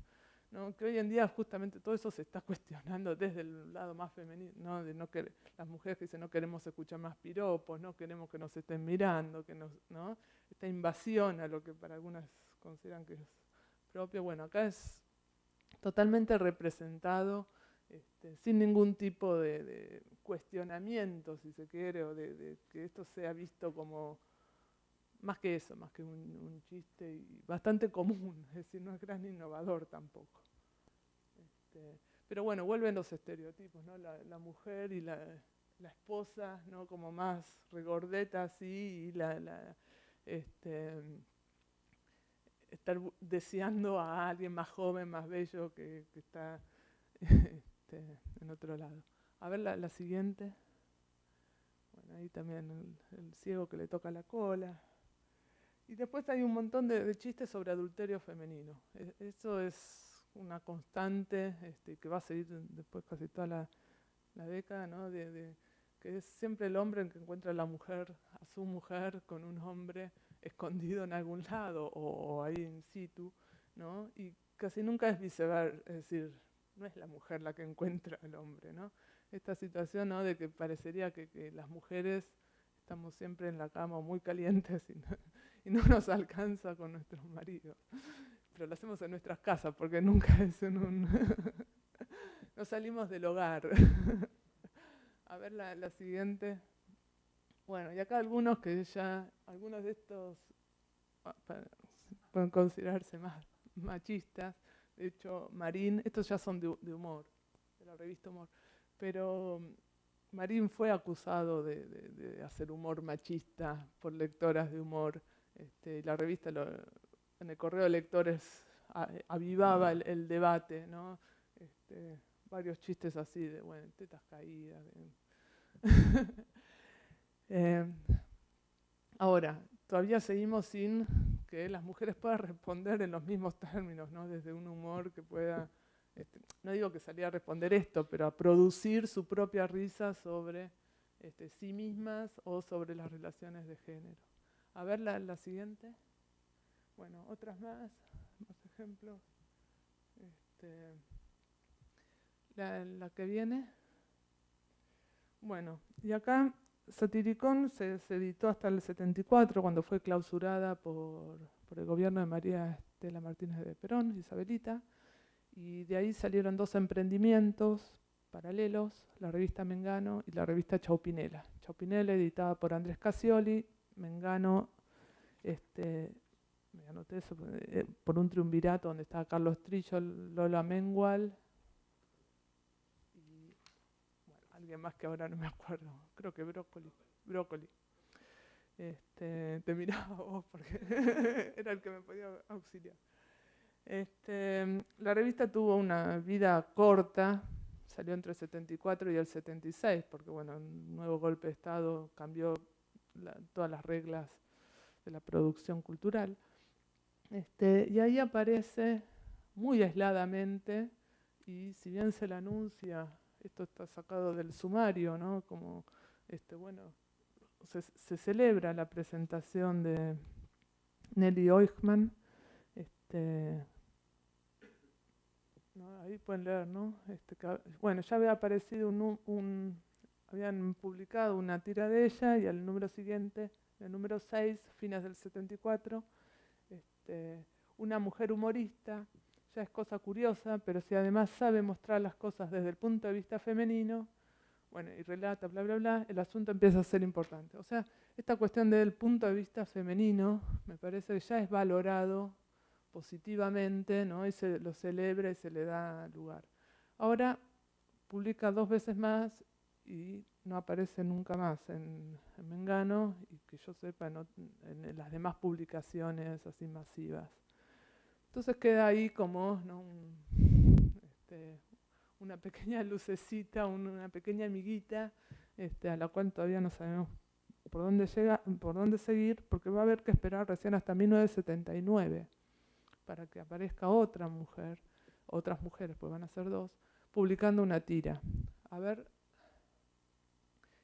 ¿no? Que hoy en día justamente todo eso se está cuestionando desde el lado más femenino, ¿no? De no querer, las mujeres que dicen no queremos escuchar más piropos, no queremos que nos estén mirando, ¿no? Esta invasión a lo que para algunas consideran que es propio, bueno, acá es totalmente representado, sin ningún tipo de cuestionamiento, si se quiere, o de que esto sea visto como más que eso, más que un chiste y bastante común, es decir, no es gran innovador tampoco. Pero bueno, vuelven los estereotipos, ¿no? La mujer y la esposa, ¿no? Como más regordeta así, y estar deseando a alguien más joven, más bello, que está en otro lado. A ver la siguiente. Bueno, ahí también el ciego que le toca la cola. Y después hay un montón de chistes sobre adulterio femenino. Eso es una constante que va a seguir después casi toda la década, ¿no? Que es siempre el hombre el que encuentra a la mujer, a su mujer con un hombre escondido en algún lado o ahí in situ, ¿no? Y casi nunca es viceversa, es decir, no es la mujer la que encuentra al hombre, ¿no? Esta situación, ¿no?, de que parecería que las mujeres estamos siempre en la cama muy calientes y no nos alcanza con nuestros maridos. Pero lo hacemos en nuestras casas porque nunca es en un... no salimos del hogar. A ver la siguiente. Bueno, y acá algunos algunos de estos pueden considerarse más machistas. De hecho, Marín, estos ya son de humor, de la revista Humor. Pero Marín fue acusado de hacer humor machista por lectoras de humor. La revista en el correo de lectores avivaba el debate, ¿no? Varios chistes así de, bueno, tetas caídas. Ahora, todavía seguimos sin que las mujeres puedan responder en los mismos términos, ¿no? Desde un humor que pueda, no digo que salga a responder esto, pero a producir su propia risa sobre sí mismas o sobre las relaciones de género. A ver la siguiente. Bueno, otras más ejemplos. La que viene. Bueno, y acá Satiricón se editó hasta el 74, cuando fue clausurada por el gobierno de María Estela Martínez de Perón, Isabelita, y de ahí salieron dos emprendimientos paralelos, la revista Mengano y la revista Chaupinela. Chaupinela editada por Andrés Casioli, Mengano, me anoté eso, por un triunvirato donde estaba Carlos Trillo, Lola Mengual, alguien más que ahora no me acuerdo, creo que Brócoli. Te miraba vos porque era el que me podía auxiliar. La revista tuvo una vida corta, salió entre el 74 y el 76, porque bueno, un nuevo golpe de Estado cambió todas las reglas de la producción cultural. Y ahí aparece muy aisladamente, y si bien se le anuncia, esto está sacado del sumario, ¿no? Como, bueno, se celebra la presentación de Nelly Oichmann. ¿No? Ahí pueden leer, ¿no? Bueno, ya había aparecido habían publicado una tira de ella, y al número siguiente, el número 6, fines del 74, una mujer humorista. Ya es cosa curiosa, pero si además sabe mostrar las cosas desde el punto de vista femenino, bueno, y relata, bla, bla, bla, el asunto empieza a ser importante. O sea, esta cuestión del punto de vista femenino me parece que ya es valorado positivamente, ¿no? Y se lo celebra y se le da lugar. Ahora publica 2 veces más y no aparece nunca más en Mengano, y que yo sepa en las demás publicaciones así masivas. Entonces queda ahí como, ¿no?, una pequeña lucecita, una pequeña amiguita, a la cual todavía no sabemos por dónde seguir, porque va a haber que esperar recién hasta 1979 para que aparezca otra mujer, otras mujeres, pues van a ser 2, publicando una tira. A ver,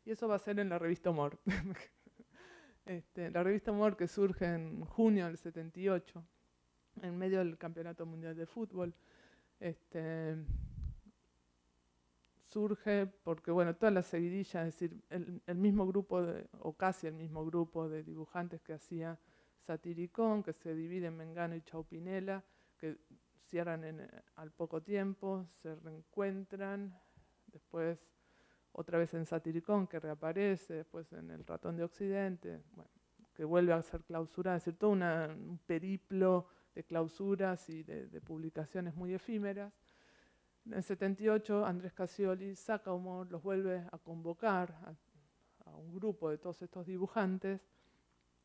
y eso va a ser en la revista Humor. La revista Humor, que surge en junio del 78, en medio del Campeonato Mundial de Fútbol. Surge porque, bueno, toda la seguidilla, es decir, el mismo grupo, o casi el mismo grupo de dibujantes que hacía Satiricón, que se divide en Mengano y Chaupinela, que cierran al poco tiempo, se reencuentran, después otra vez en Satiricón, que reaparece, después en El Ratón de Occidente, bueno, que vuelve a ser clausurada, es decir, todo un periplo de clausuras y de publicaciones muy efímeras. En el 78 Andrés Casioli saca Humor, los vuelve a convocar a un grupo de todos estos dibujantes,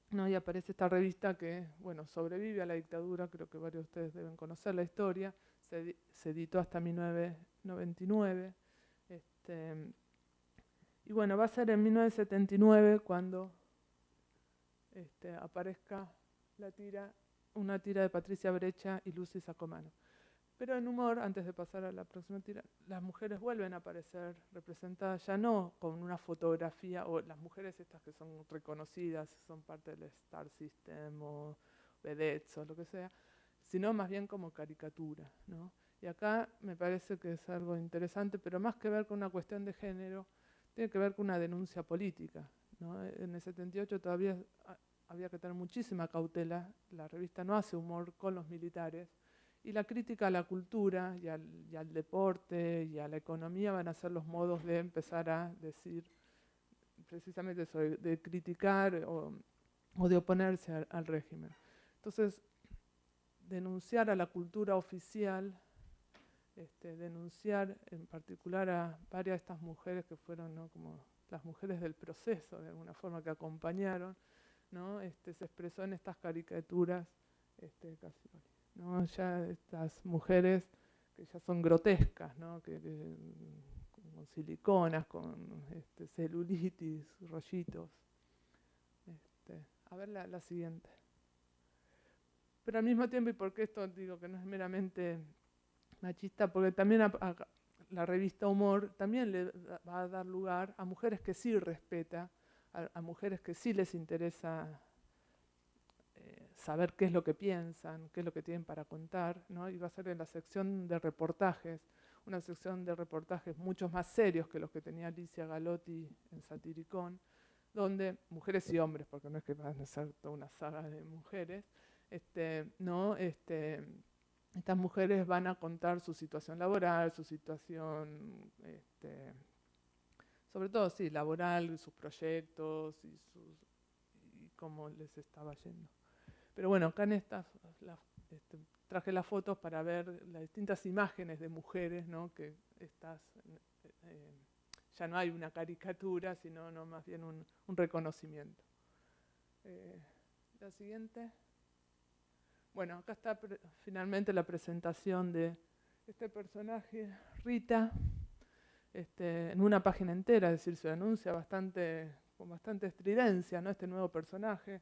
¿no? Y aparece esta revista que, bueno, sobrevive a la dictadura, creo que varios de ustedes deben conocer la historia, se editó hasta 1999, y bueno, va a ser en 1979 cuando aparezca una tira de Patricia Brecha y Lucy Sacomano. Pero en humor, antes de pasar a la próxima tira, las mujeres vuelven a aparecer representadas ya no con una fotografía, o las mujeres estas que son reconocidas, son parte del Star System o vedettes o lo que sea, sino más bien como caricatura, ¿no? Y acá me parece que es algo interesante, pero más que ver con una cuestión de género, tiene que ver con una denuncia política, ¿no? En el 78 todavía había que tener muchísima cautela, la revista no hace humor con los militares, y la crítica a la cultura y al deporte y a la economía van a ser los modos de empezar a decir precisamente eso, de criticar o de oponerse al régimen. Entonces, denunciar a la cultura oficial, denunciar en particular a varias de estas mujeres que fueron, ¿no?, como las mujeres del proceso, de alguna forma, que acompañaron, ¿no? Se expresó en estas caricaturas casi, ¿no? Ya estas mujeres que ya son grotescas, ¿no? Con siliconas, con celulitis, rollitos. A ver la siguiente. Pero al mismo tiempo, y porque esto digo que no es meramente machista, porque también la revista Humor también le va a dar lugar a mujeres que sí respeta, a mujeres que sí les interesa saber qué es lo que piensan, qué es lo que tienen para contar, ¿no? Y va a ser en la sección de reportajes, una sección de reportajes mucho más serios que los que tenía Alicia Galotti en Satiricón, donde mujeres y hombres, porque no es que van a ser toda una saga de mujeres, ¿no? Estas mujeres van a contar su situación laboral, su situación, sobre todo, sí, laboral, sus proyectos y cómo les estaba yendo. Pero bueno, acá en estas traje las fotos para ver las distintas imágenes de mujeres, ¿no? Que ya no hay una caricatura, sino no, más bien un reconocimiento. La siguiente. Bueno, acá está finalmente la presentación de este personaje, Rita, en una página entera, es decir, se anuncia con bastante estridencia, ¿no? Este nuevo personaje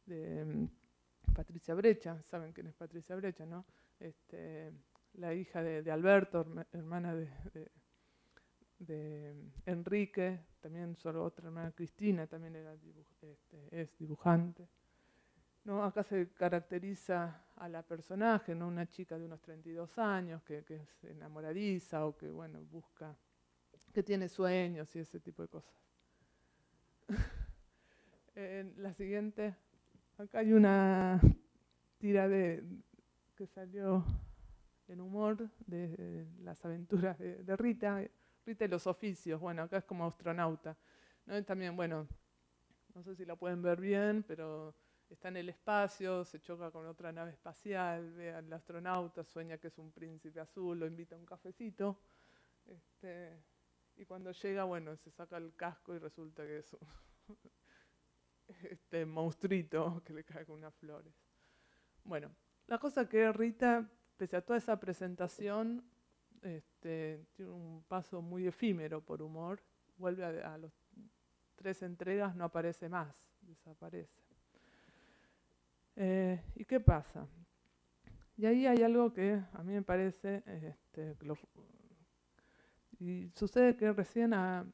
de Patricia Brecha. Saben quién es Patricia Brecha, ¿no? La hija de Alberto, hermana de Enrique, también solo otra hermana, Cristina, también es dibujante. ¿No? Acá se caracteriza a la personaje, ¿no? Una chica de unos 32 años que es enamoradiza o que, bueno, busca, que tiene sueños y ese tipo de cosas. La siguiente, acá hay una tira que salió en Humor de las aventuras de Rita y los oficios. Bueno, acá es como astronauta, ¿no? Y también, bueno, no sé si la pueden ver bien, pero está en el espacio, se choca con otra nave espacial, ve al astronauta, sueña que es un príncipe azul, lo invita a un cafecito, y cuando llega, bueno, se saca el casco y resulta que es un monstruito que le cae con unas flores. Bueno, la cosa que Rita, pese a toda esa presentación, tiene un paso muy efímero por Humor, vuelve a los 3 entregas, no aparece más, desaparece. ¿Y qué pasa? Y ahí hay algo que a mí me parece, y sucede que recién a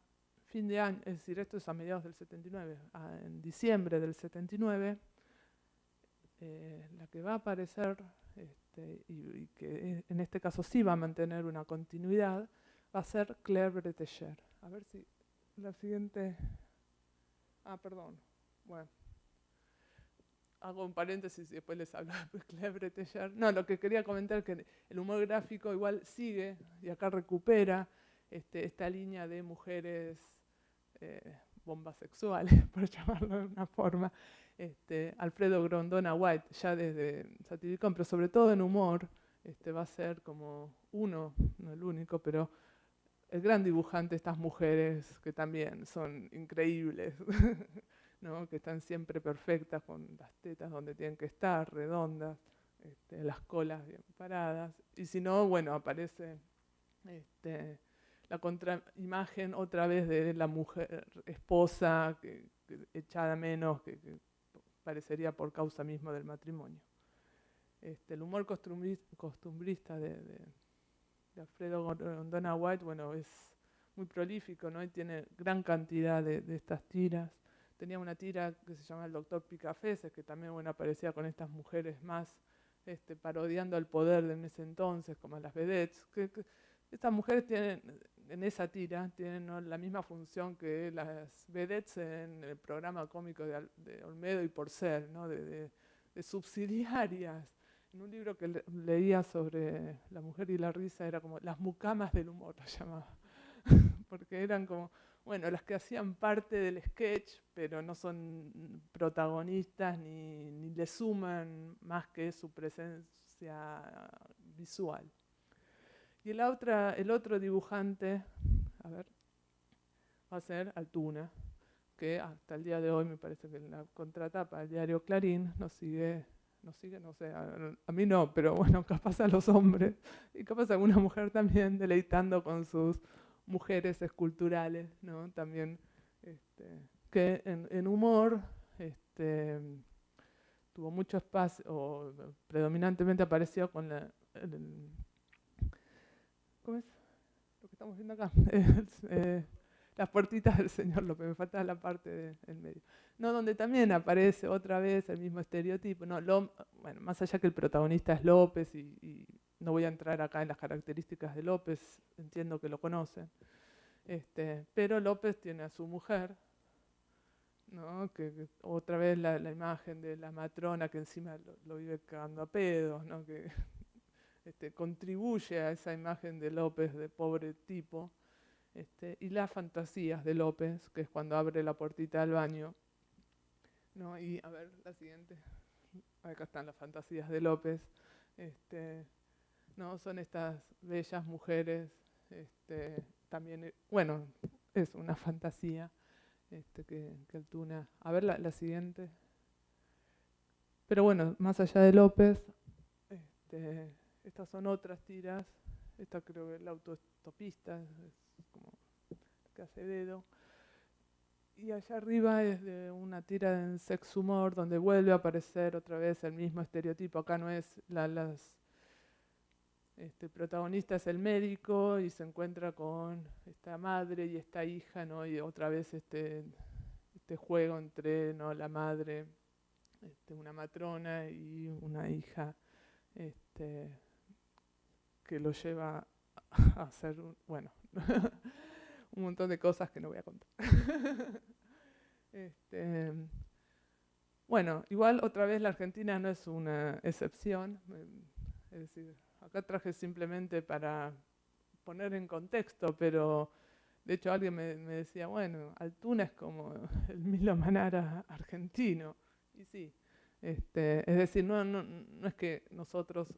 fin de año, es decir, esto es a mediados del 79, en diciembre del 79, la que va a aparecer, y que en este caso sí va a mantener una continuidad, va a ser Claire Bretécher. A ver si la siguiente... perdón. Bueno. Hago un paréntesis y después les hablo de Claire Bretécher. No, lo que quería comentar es que el humor gráfico igual sigue, y acá recupera esta línea de mujeres bombas sexuales, por llamarlo de una forma. Alfredo Grondona White, ya desde Satiricón, pero sobre todo en Humor, va a ser como uno, no el único, pero el gran dibujante de estas mujeres que también son increíbles. ¿No? Que están siempre perfectas, con las tetas donde tienen que estar, redondas, las colas bien paradas. Y si no, bueno, aparece la contraimagen otra vez de la mujer esposa, que echada menos, que parecería por causa misma del matrimonio. El humor costumbrista de Alfredo Gondwana White, bueno, es muy prolífico, ¿no? Y tiene gran cantidad de estas tiras. Tenía una tira que se llama El Doctor Picafeses, que también, bueno, aparecía con estas mujeres más parodiando el poder de en ese entonces, como las vedettes. Estas mujeres tienen, en esa tira, tienen, ¿no?, la misma función que las vedettes en el programa cómico de Olmedo y Porcel, ¿no? De subsidiarias. En un libro que leía sobre la mujer y la risa, era como las mucamas del humor, lo llamaba. Porque eran como, bueno, las que hacían parte del sketch, pero no son protagonistas ni le suman más que su presencia visual. Y el otro dibujante, a ver, va a ser Altuna, que hasta el día de hoy me parece que en la contratapa del diario Clarín nos sigue, no sé, a mí no, pero bueno, capaz a los hombres, y capaz a alguna mujer también, deleitando con sus mujeres esculturales, ¿no? También, que en humor tuvo mucho espacio, o predominantemente apareció con ¿cómo es? Lo que estamos viendo acá. Las puertitas del señor López, me falta la parte del medio. No, donde también aparece otra vez el mismo estereotipo. No, bueno, más allá que el protagonista es López, y no voy a entrar acá en las características de López, entiendo que lo conocen. Pero López tiene a su mujer, ¿no? Que otra vez la imagen de la matrona que encima lo vive cagando a pedos, ¿no? Que contribuye a esa imagen de López de pobre tipo. Y las fantasías de López, que es cuando abre la puertita del baño, ¿no? Y a ver, la siguiente. Acá están las fantasías de López. ¿No? Son estas bellas mujeres. También, bueno, es una fantasía que Altuna. A ver, la siguiente. Pero bueno, más allá de López, estas son otras tiras. Esta creo que es la autoestopista, es como que hace dedo. Y allá arriba es de una tira en Sex Humor, donde vuelve a aparecer otra vez el mismo estereotipo. Acá no es el protagonista es el médico y se encuentra con esta madre y esta hija, ¿no? Y otra vez este juego entre, ¿no?, la madre, una matrona, y una hija que lo lleva a hacer, bueno, un montón de cosas que no voy a contar. Bueno, igual otra vez la Argentina no es una excepción. Es decir, acá traje simplemente para poner en contexto, pero de hecho alguien me decía, bueno, Altuna es como el Milo Manara argentino. Y sí, es decir, no es que nosotros,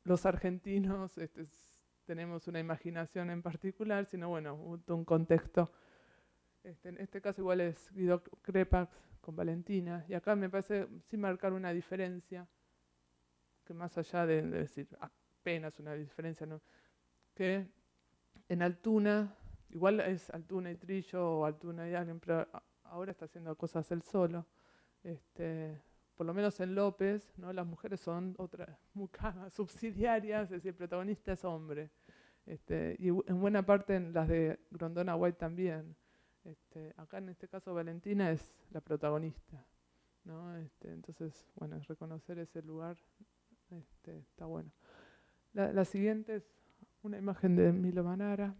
los argentinos, tenemos una imaginación en particular, sino bueno, un contexto. En este caso igual es Guido Crepax con Valentina, y acá me parece sin marcar una diferencia, que más allá de decir apenas una diferencia, ¿no?, que en Altuna, igual es Altuna y Trillo o Altuna y alguien, pero ahora está haciendo cosas él solo. Por lo menos en López, ¿no?, las mujeres son otras mucamas subsidiarias, es decir, el protagonista es hombre. Y en buena parte en las de Grondona White también. Acá en este caso Valentina es la protagonista, ¿no? Entonces, bueno, es reconocer ese lugar, está bueno. La siguiente es una imagen de Milo Manara.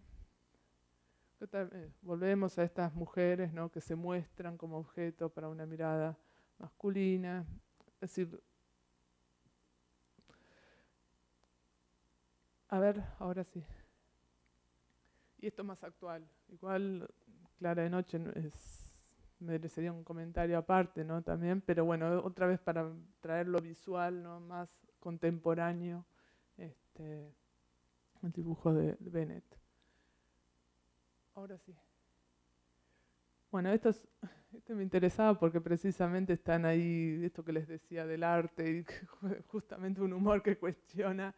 Volvemos a estas mujeres, ¿no?, que se muestran como objeto para una mirada masculina. Es decir, a ver, ahora sí. Y esto es más actual. Igual Clara de Noche merecería un comentario aparte, ¿no?, también, pero bueno, otra vez para traer lo visual, ¿no?, más contemporáneo, el dibujo de Bennett. Ahora sí. Bueno, esto me interesaba porque precisamente están ahí, esto que les decía del arte, y justamente un humor que cuestiona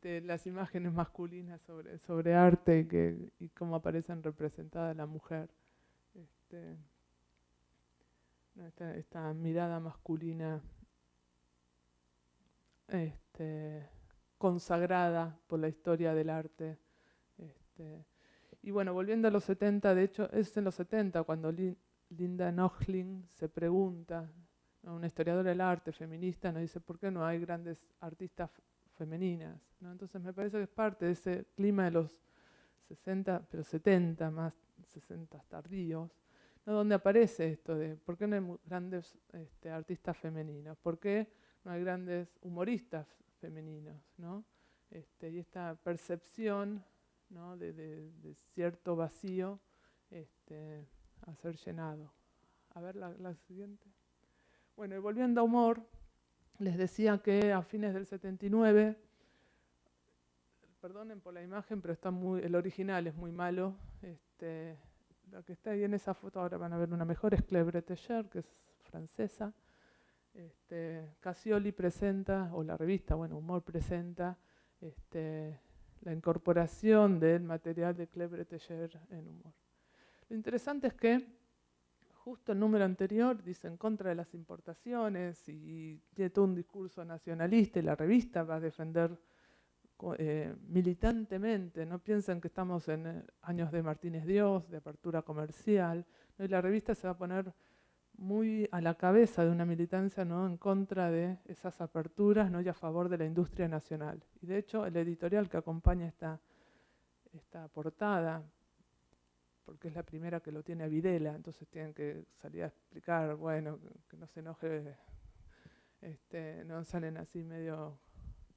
las imágenes masculinas sobre arte, y cómo aparecen representadas la mujer. Esta mirada masculina consagrada por la historia del arte. Y bueno, volviendo a los 70, de hecho es en los 70 cuando Linda Nöchling se pregunta, ¿no? Una historiadora del arte feminista nos dice, ¿por qué no hay grandes artistas femeninas? ¿No? Entonces me parece que es parte de ese clima de los 60, pero 70 más 60 tardíos, ¿no? Donde aparece esto de ¿por qué no hay grandes artistas femeninos? ¿Por qué no hay grandes humoristas femeninos? ¿No? Y esta percepción, ¿no? de cierto vacío a ser llenado. A ver la siguiente. Bueno, y volviendo a humor, les decía que a fines del 79, perdonen por la imagen, pero está el original es muy malo. Lo que está ahí en esa foto, ahora van a ver una mejor, es Claire Bretéger, que es francesa. Cassioli presenta, o la revista, bueno, Humor presenta, la incorporación del material de Claire Bretéger en Humor. Lo interesante es que justo el número anterior dice en contra de las importaciones y tiene todo un discurso nacionalista y la revista va a defender militantemente. No piensen que estamos en años de Martínez Dios, de apertura comercial, ¿no? Y la revista se va a poner muy a la cabeza de una militancia, ¿no? En contra de esas aperturas, ¿no? Y a favor de la industria nacional. Y de hecho el editorial que acompaña esta portada, porque es la primera que lo tiene Videla, entonces tienen que salir a explicar, bueno, que no se enoje, no salen así medio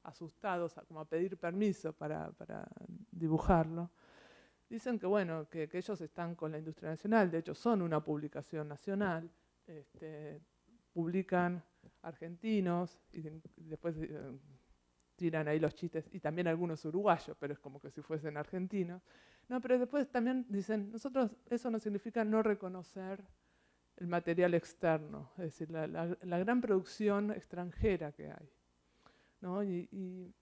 asustados, como a pedir permiso para dibujarlo. Dicen que bueno, que ellos están con la industria nacional, de hecho son una publicación nacional, publican argentinos y después tiran ahí los chistes, y también algunos uruguayos, pero es como que si fuesen argentinos. No, pero después también dicen, nosotros eso no significa no reconocer el material externo, es decir, la gran producción extranjera que hay, ¿no? Y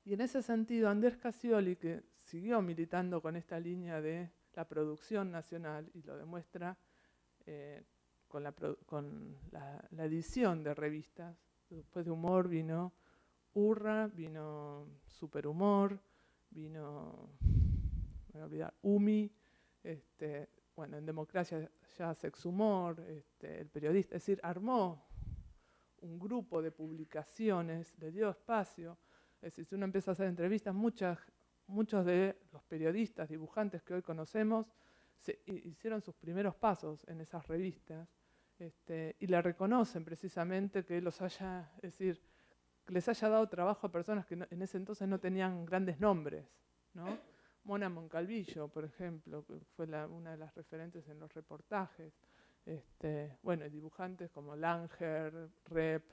en ese sentido, Andrés Cassioli, que siguió militando con esta línea de la producción nacional, y lo demuestra con la edición de revistas, después de Humor vino Hurra, vino Superhumor, vino, me voy a olvidar, Umi, bueno, en Democracia ya Sexhumor, El Periodista, es decir, armó un grupo de publicaciones, le dio espacio. Es decir, si uno empieza a hacer entrevistas, muchos de los periodistas, dibujantes que hoy conocemos, hicieron sus primeros pasos en esas revistas, y le reconocen precisamente que los haya, es decir, que les haya dado trabajo a personas que en ese entonces no tenían grandes nombres, ¿no? Mona Moncalvillo, por ejemplo, que fue una de las referentes en los reportajes. Bueno, dibujantes como Langer, Rep,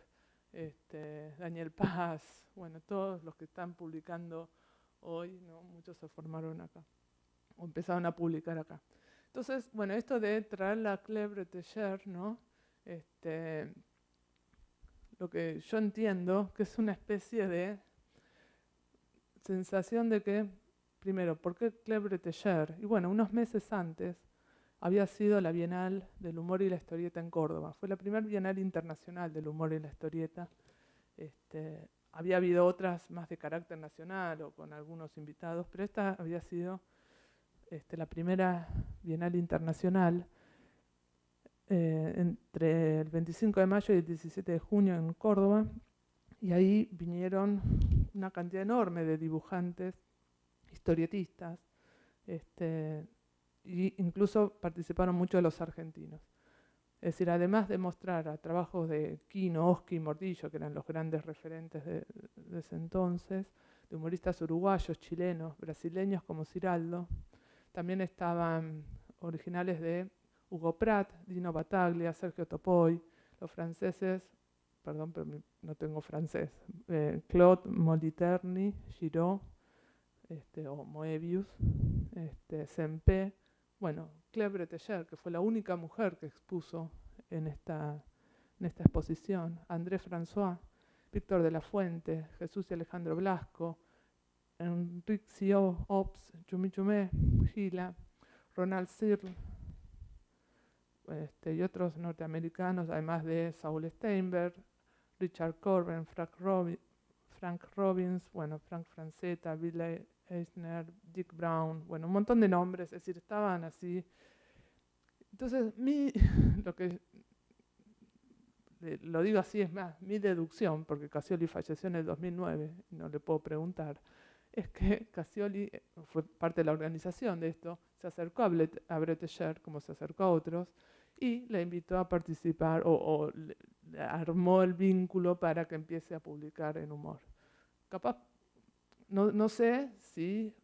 Daniel Paz, bueno, todos los que están publicando hoy, ¿no? Muchos se formaron acá, o empezaron a publicar acá. Entonces, bueno, esto de traer la Claire Bretéger, ¿no? Lo que yo entiendo que es una especie de sensación de que, primero, ¿por qué Claire Bretéger? Y bueno, unos meses antes había sido la Bienal del Humor y la Historieta en Córdoba. Fue la primera Bienal internacional del humor y la historieta. Había habido otras más de carácter nacional o con algunos invitados, pero esta había sido la primera Bienal internacional entre el 25 de mayo y el 17 de junio en Córdoba. Y ahí vinieron una cantidad enorme de dibujantes, historietistas, e incluso participaron muchos de los argentinos. Es decir, además de mostrar a trabajos de Quino, Oski y Mordillo, que eran los grandes referentes de ese entonces, de humoristas uruguayos, chilenos, brasileños como Ciraldo, también estaban originales de Hugo Pratt, Dino Battaglia, Sergio Topoy, los franceses, perdón, pero no tengo francés, Claude Moliterni, Giraud, o Moebius, Sempé, bueno, Claire Bretéger, que fue la única mujer que expuso en esta exposición, André François, Víctor de la Fuente, Jesús y Alejandro Blasco, Enrique Ops, Chumí Chumé, Gila, Ronald Searle, y otros norteamericanos, además de Saul Steinberg, Richard Corben, Frank Robbins, bueno, Frank Frazetta, Bill Eisner, Dick Brown, bueno, un montón de nombres, es decir, estaban así. Entonces, lo que lo digo así, es más, mi deducción, porque Cassioli falleció en el 2009, y no le puedo preguntar, es que Cassioli fue parte de la organización de esto, se acercó a Bretéger, como se acercó a otros, y le invitó a participar, o le armó el vínculo para que empiece a publicar en humor. Capaz, no sé si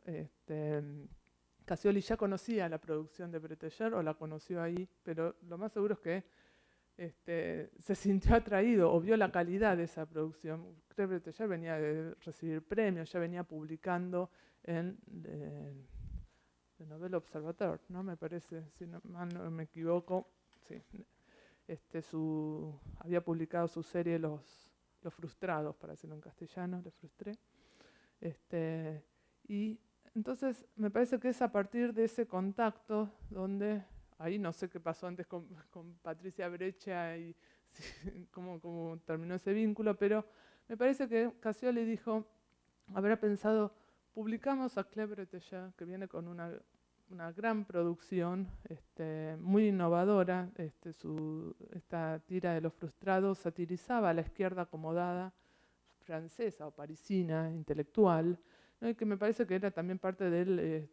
Cassioli ya conocía la producción de Bretéger o la conoció ahí, pero lo más seguro es que se sintió atraído o vio la calidad de esa producción. Creo que ya venía de recibir premios, ya venía publicando en el Novel Observateur, ¿no? Me parece, si no me equivoco, sí. Había publicado su serie Los Frustrados, para decirlo en castellano, Les Frustré. Y entonces me parece que es a partir de ese contacto donde ahí no sé qué pasó antes con Patricia Brecha y cómo terminó ese vínculo, pero me parece que Cassioli dijo, habrá pensado, publicamos a Claire Bretéger, que viene con una gran producción, muy innovadora. Esta tira de Los Frustrados satirizaba a la izquierda acomodada francesa o parisina, intelectual, ¿no? Y que me parece que era también parte del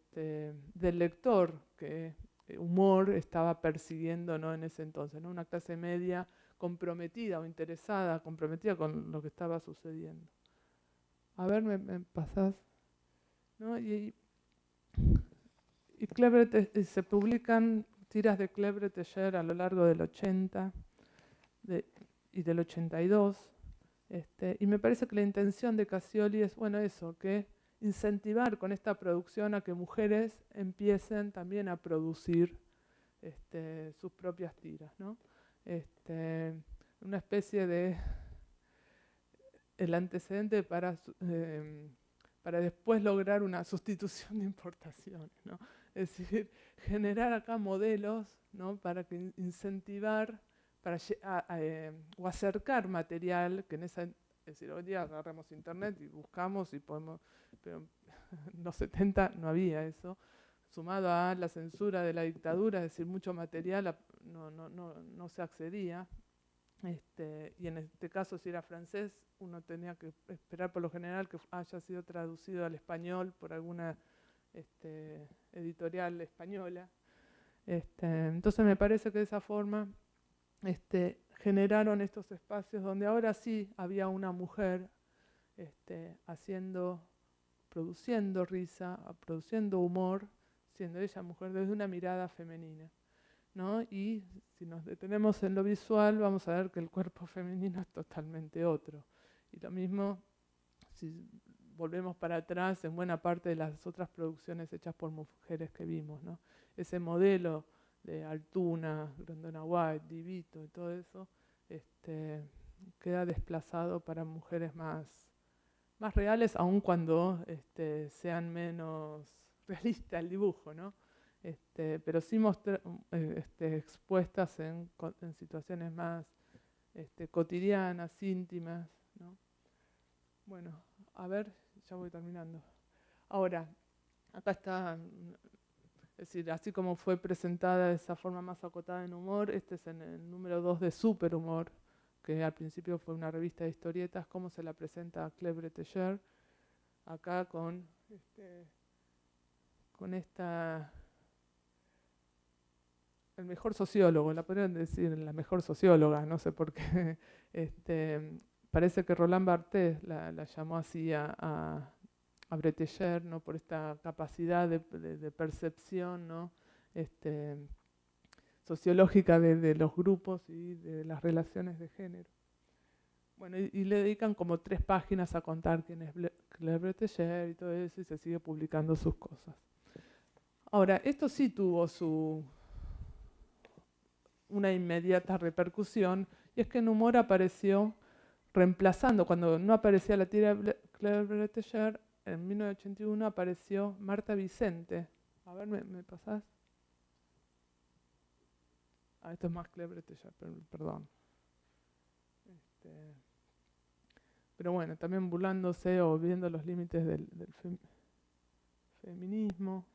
lector que humor estaba persiguiendo, ¿no? En ese entonces, ¿no? Una clase media comprometida o interesada, comprometida con lo que estaba sucediendo. A ver, me pasás, ¿no? Y se publican tiras de Claire Bretéger a lo largo del 80 y del 82. Y me parece que la intención de Cassioli es, bueno, eso, que incentivar con esta producción a que mujeres empiecen también a producir sus propias tiras, ¿no? Una especie de el antecedente para después lograr una sustitución de importaciones, ¿no? Es decir, generar acá modelos, ¿no? Para que incentivar o acercar material que es decir, hoy día agarramos internet y buscamos y podemos, pero en los 70 no había eso, sumado a la censura de la dictadura, es decir, mucho material no se accedía. Y en este caso, si era francés, uno tenía que esperar por lo general que haya sido traducido al español por alguna editorial española. Entonces me parece que de esa forma generaron estos espacios donde ahora sí había una mujer produciendo risa, produciendo humor, siendo ella mujer desde una mirada femenina, ¿no? Y si nos detenemos en lo visual, vamos a ver que el cuerpo femenino es totalmente otro. Y lo mismo si volvemos para atrás en buena parte de las otras producciones hechas por mujeres que vimos, ¿no? Ese modelo de Altuna, Grondona White, Di Vito y todo eso, queda desplazado para mujeres más reales, aun cuando sean menos realista el dibujo, ¿no? Pero sí expuestas en situaciones más cotidianas, íntimas, ¿no? Bueno, a ver, ya voy terminando. Ahora, acá está, es decir, así como fue presentada de esa forma más acotada en humor, este es en el número 2 de Superhumor, que al principio fue una revista de historietas, cómo se la presenta a Claire Bretéger, acá con esta, el mejor sociólogo, la podrían decir la mejor socióloga, no sé por qué, parece que Roland Barthes la llamó así a Bretéger, ¿no? Por esta capacidad de percepción, ¿no? Sociológica de los grupos y de las relaciones de género. Bueno, y le dedican como 3 páginas a contar quién es Claire Bretéger y todo eso, y se sigue publicando sus cosas. Ahora, esto sí tuvo una inmediata repercusión, y es que en humor apareció reemplazando, cuando no aparecía la tira de Claire Bretéger, en 1981 apareció Marta Vicente. A ver, ¿me pasás? Esto es más Claire Bretéger, perdón. pero bueno, también burlándose o viendo los límites del feminismo,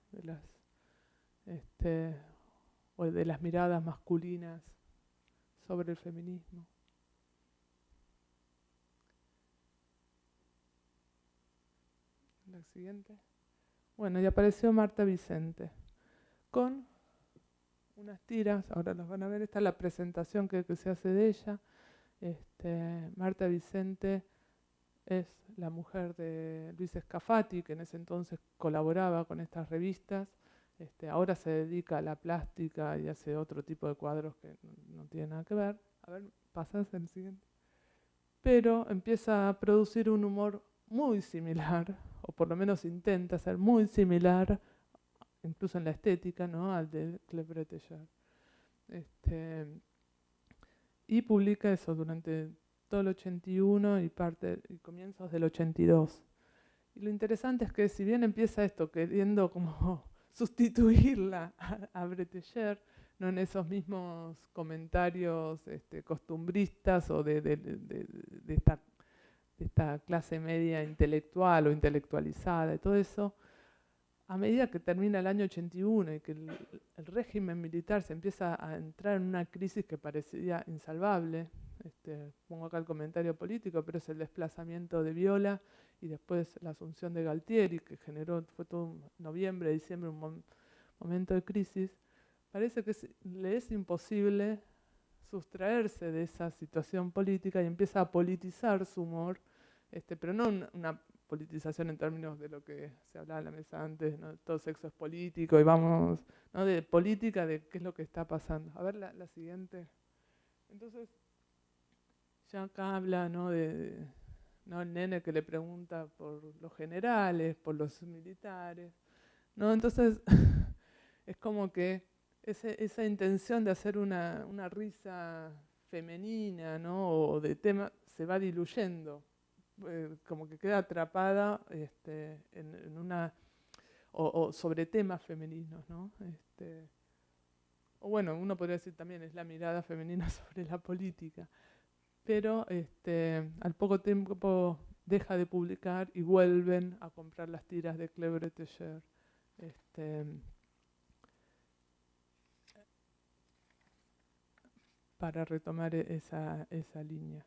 este, o de las miradas masculinas sobre el feminismo. La siguiente. Bueno, y apareció Marta Vicente con unas tiras, ahora las van a ver, esta es la presentación que se hace de ella. Marta Vicente es la mujer de Luis Scafati, que en ese entonces colaboraba con estas revistas. Ahora se dedica a la plástica y hace otro tipo de cuadros que no tienen nada que ver. A ver, pasas el siguiente. Pero empieza a producir un humor muy similar, o por lo menos intenta ser muy similar, incluso en la estética, ¿no?, al de Claire Bretéger. Y publica eso durante todo el 81 y comienzos del 82. Y lo interesante es que si bien empieza esto queriendo como sustituirla a Bretéger, no en esos mismos comentarios costumbristas o de esta clase media intelectual o intelectualizada y todo eso, a medida que termina el año 81 y que el régimen militar se empieza a entrar en una crisis que parecía insalvable, pongo acá el comentario político, pero es el desplazamiento de Viola y después la asunción de Galtieri, que fue todo noviembre, diciembre, un momento de crisis. Parece que le es imposible sustraerse de esa situación política y empieza a politizar su humor, pero no una politización en términos de lo que se hablaba en la mesa antes, ¿no? Todo sexo es político y vamos, ¿no?, de política, de qué es lo que está pasando. A ver la siguiente. Entonces, ya acá habla, ¿no?, ¿no?, el nene que le pregunta por los generales, por los militares, ¿no? Entonces, es como que esa intención de hacer una risa femenina, ¿no?, o de tema, se va diluyendo. Como que queda atrapada en una o sobre temas femeninos, ¿no? O bueno, uno podría decir también es la mirada femenina sobre la política, pero al poco tiempo deja de publicar y vuelven a comprar las tiras de Claire Bretéger para retomar esa línea.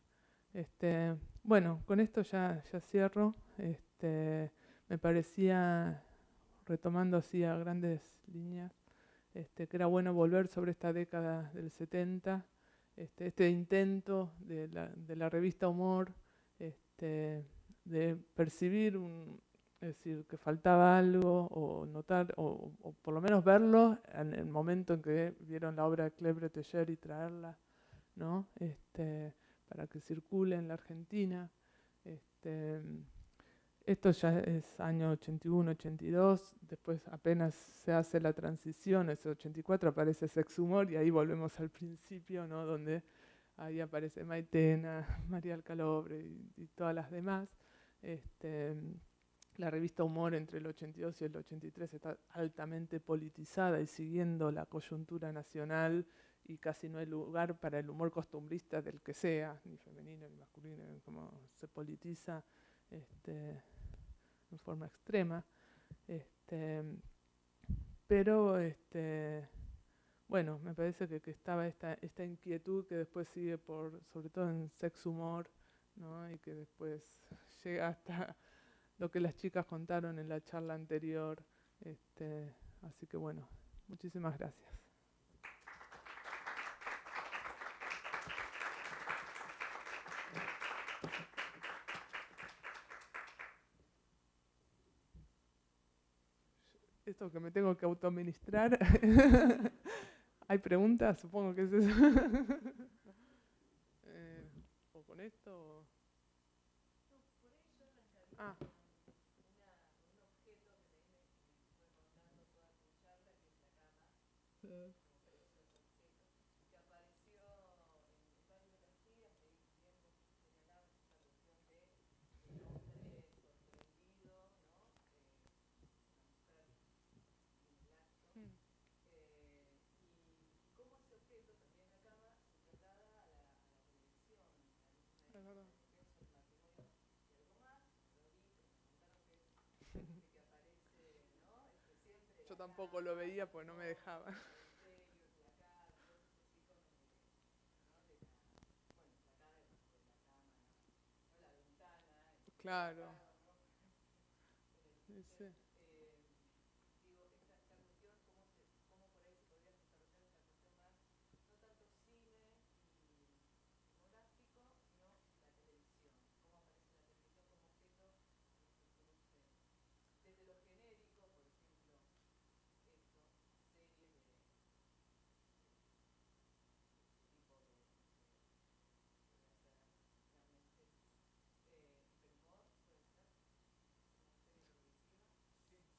Bueno, con esto ya cierro. Me parecía, retomando así a grandes líneas, que era bueno volver sobre esta década del 70, este intento de la revista Humor, de percibir, es decir, que faltaba algo, o notar, o por lo menos verlo en el momento en que vieron la obra de Claire Bretéger y traerla, ¿no?, para que circule en la Argentina. Esto ya es año 81, 82, después apenas se hace la transición, ese 84 aparece Sex Humor y ahí volvemos al principio, ¿no?, donde ahí aparece Maitena, María Alcalobre y todas las demás. La revista Humor entre el 82 y el 83 está altamente politizada y siguiendo la coyuntura nacional, y casi no hay lugar para el humor costumbrista del que sea, ni femenino ni masculino, como se politiza en forma extrema. Pero bueno, me parece que estaba esta inquietud que después sigue sobre todo en Sex Humor, ¿no?, y que después llega hasta lo que las chicas contaron en la charla anterior. Así que bueno, muchísimas gracias. Esto que me tengo que autoadministrar. ¿Hay preguntas? Supongo que es eso. ¿O con esto? O... Ah. tampoco lo veía porque no me dejaban. Claro. Sí, sí.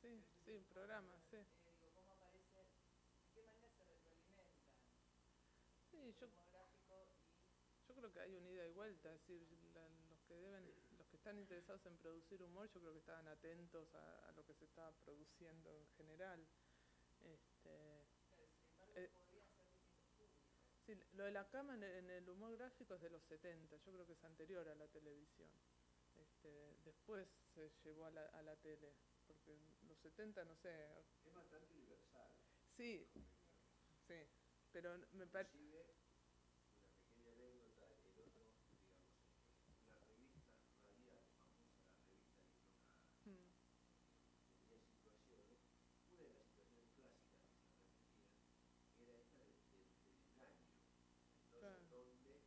Sí, sí, un programa, sí. Sí, yo creo que hay un ida y vuelta, es decir, los que están interesados en producir humor, yo creo que estaban atentos a lo que se estaba produciendo en general. Este, eh, sí, lo de la cama en el humor gráfico es de los 70, yo creo que es anterior a la televisión. Después se llevó a la tele, porque en los 70 no sé. Es bastante universal. Sí, sí, pero me parece. Inclusive, una pequeña anécdota, el otro, digamos, una revista radial famosa, la revista Nitronada, tenía situaciones, una de las situaciones clásicas que se repetían era esta del engaño. Entonces, Claro. donde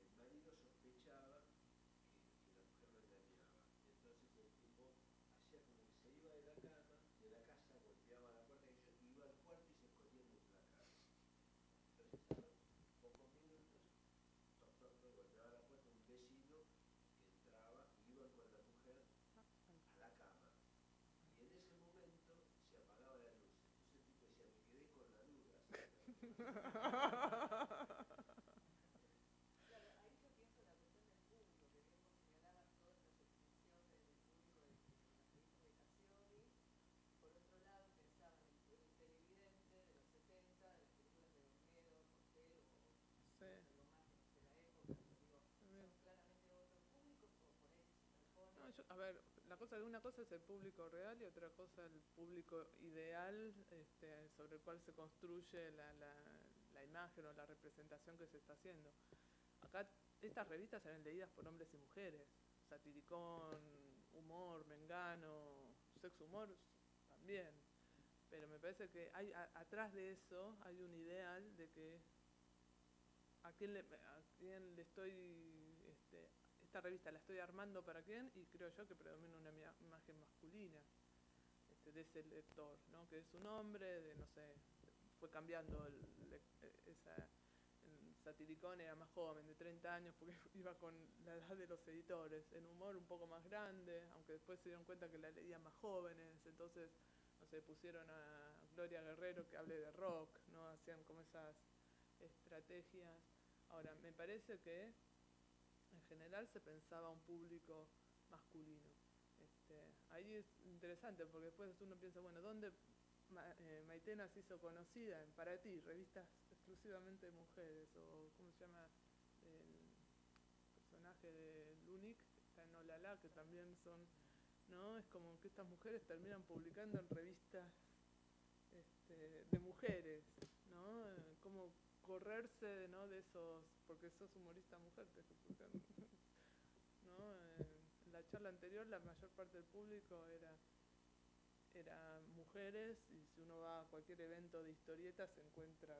el marido sospechaba que la mujer lo engañaba. Entonces el tipo hacía como que se iba de la cama, de la casa, golpeaba la puerta y iba al cuarto y se escondía en el placar. Entonces a los pocos minutos, golpeaba la puerta un vecino que entraba y iba con la mujer a la cama. Y en ese momento se apagaba la luz. Entonces el tipo decía, me quedé con la duda acerca de lo que pasaba. Sí. No, a ver, una cosa es el público real y otra cosa el público ideal, sobre el cual se construye la imagen o la representación que se está haciendo. Acá estas revistas eran leídas por hombres y mujeres. Satiricón, Humor, Mengano, Sexo Humor también. Pero me parece que atrás de eso hay un ideal de que a quién le estoy, esta revista la estoy armando para quién, y creo yo que predomina una imagen masculina de ese lector, ¿no? Que es un hombre, de no sé, fue cambiando el Satiricón era más joven, de 30 años, porque iba con la edad de los editores. En Humor un poco más grande, aunque después se dieron cuenta que la leían más jóvenes, entonces, no sé, pusieron a Gloria Guerrero que hable de rock, ¿no? Hacían como esas estrategias. Ahora, me parece que en general se pensaba un público masculino. Ahí es interesante porque después uno piensa, bueno, ¿dónde Maitena se hizo conocida? En Para Ti, revistas exclusivamente de mujeres, o ¿cómo se llama? El personaje de Lunik, que está en Olala, que también son, ¿no? Es como que estas mujeres terminan publicando en revistas de mujeres, ¿no? Como correrse, ¿no? De esos, porque sos humorista mujer, te publican, ¿no? En la charla anterior la mayor parte del público era mujeres, y si uno va a cualquier evento de historietas se encuentra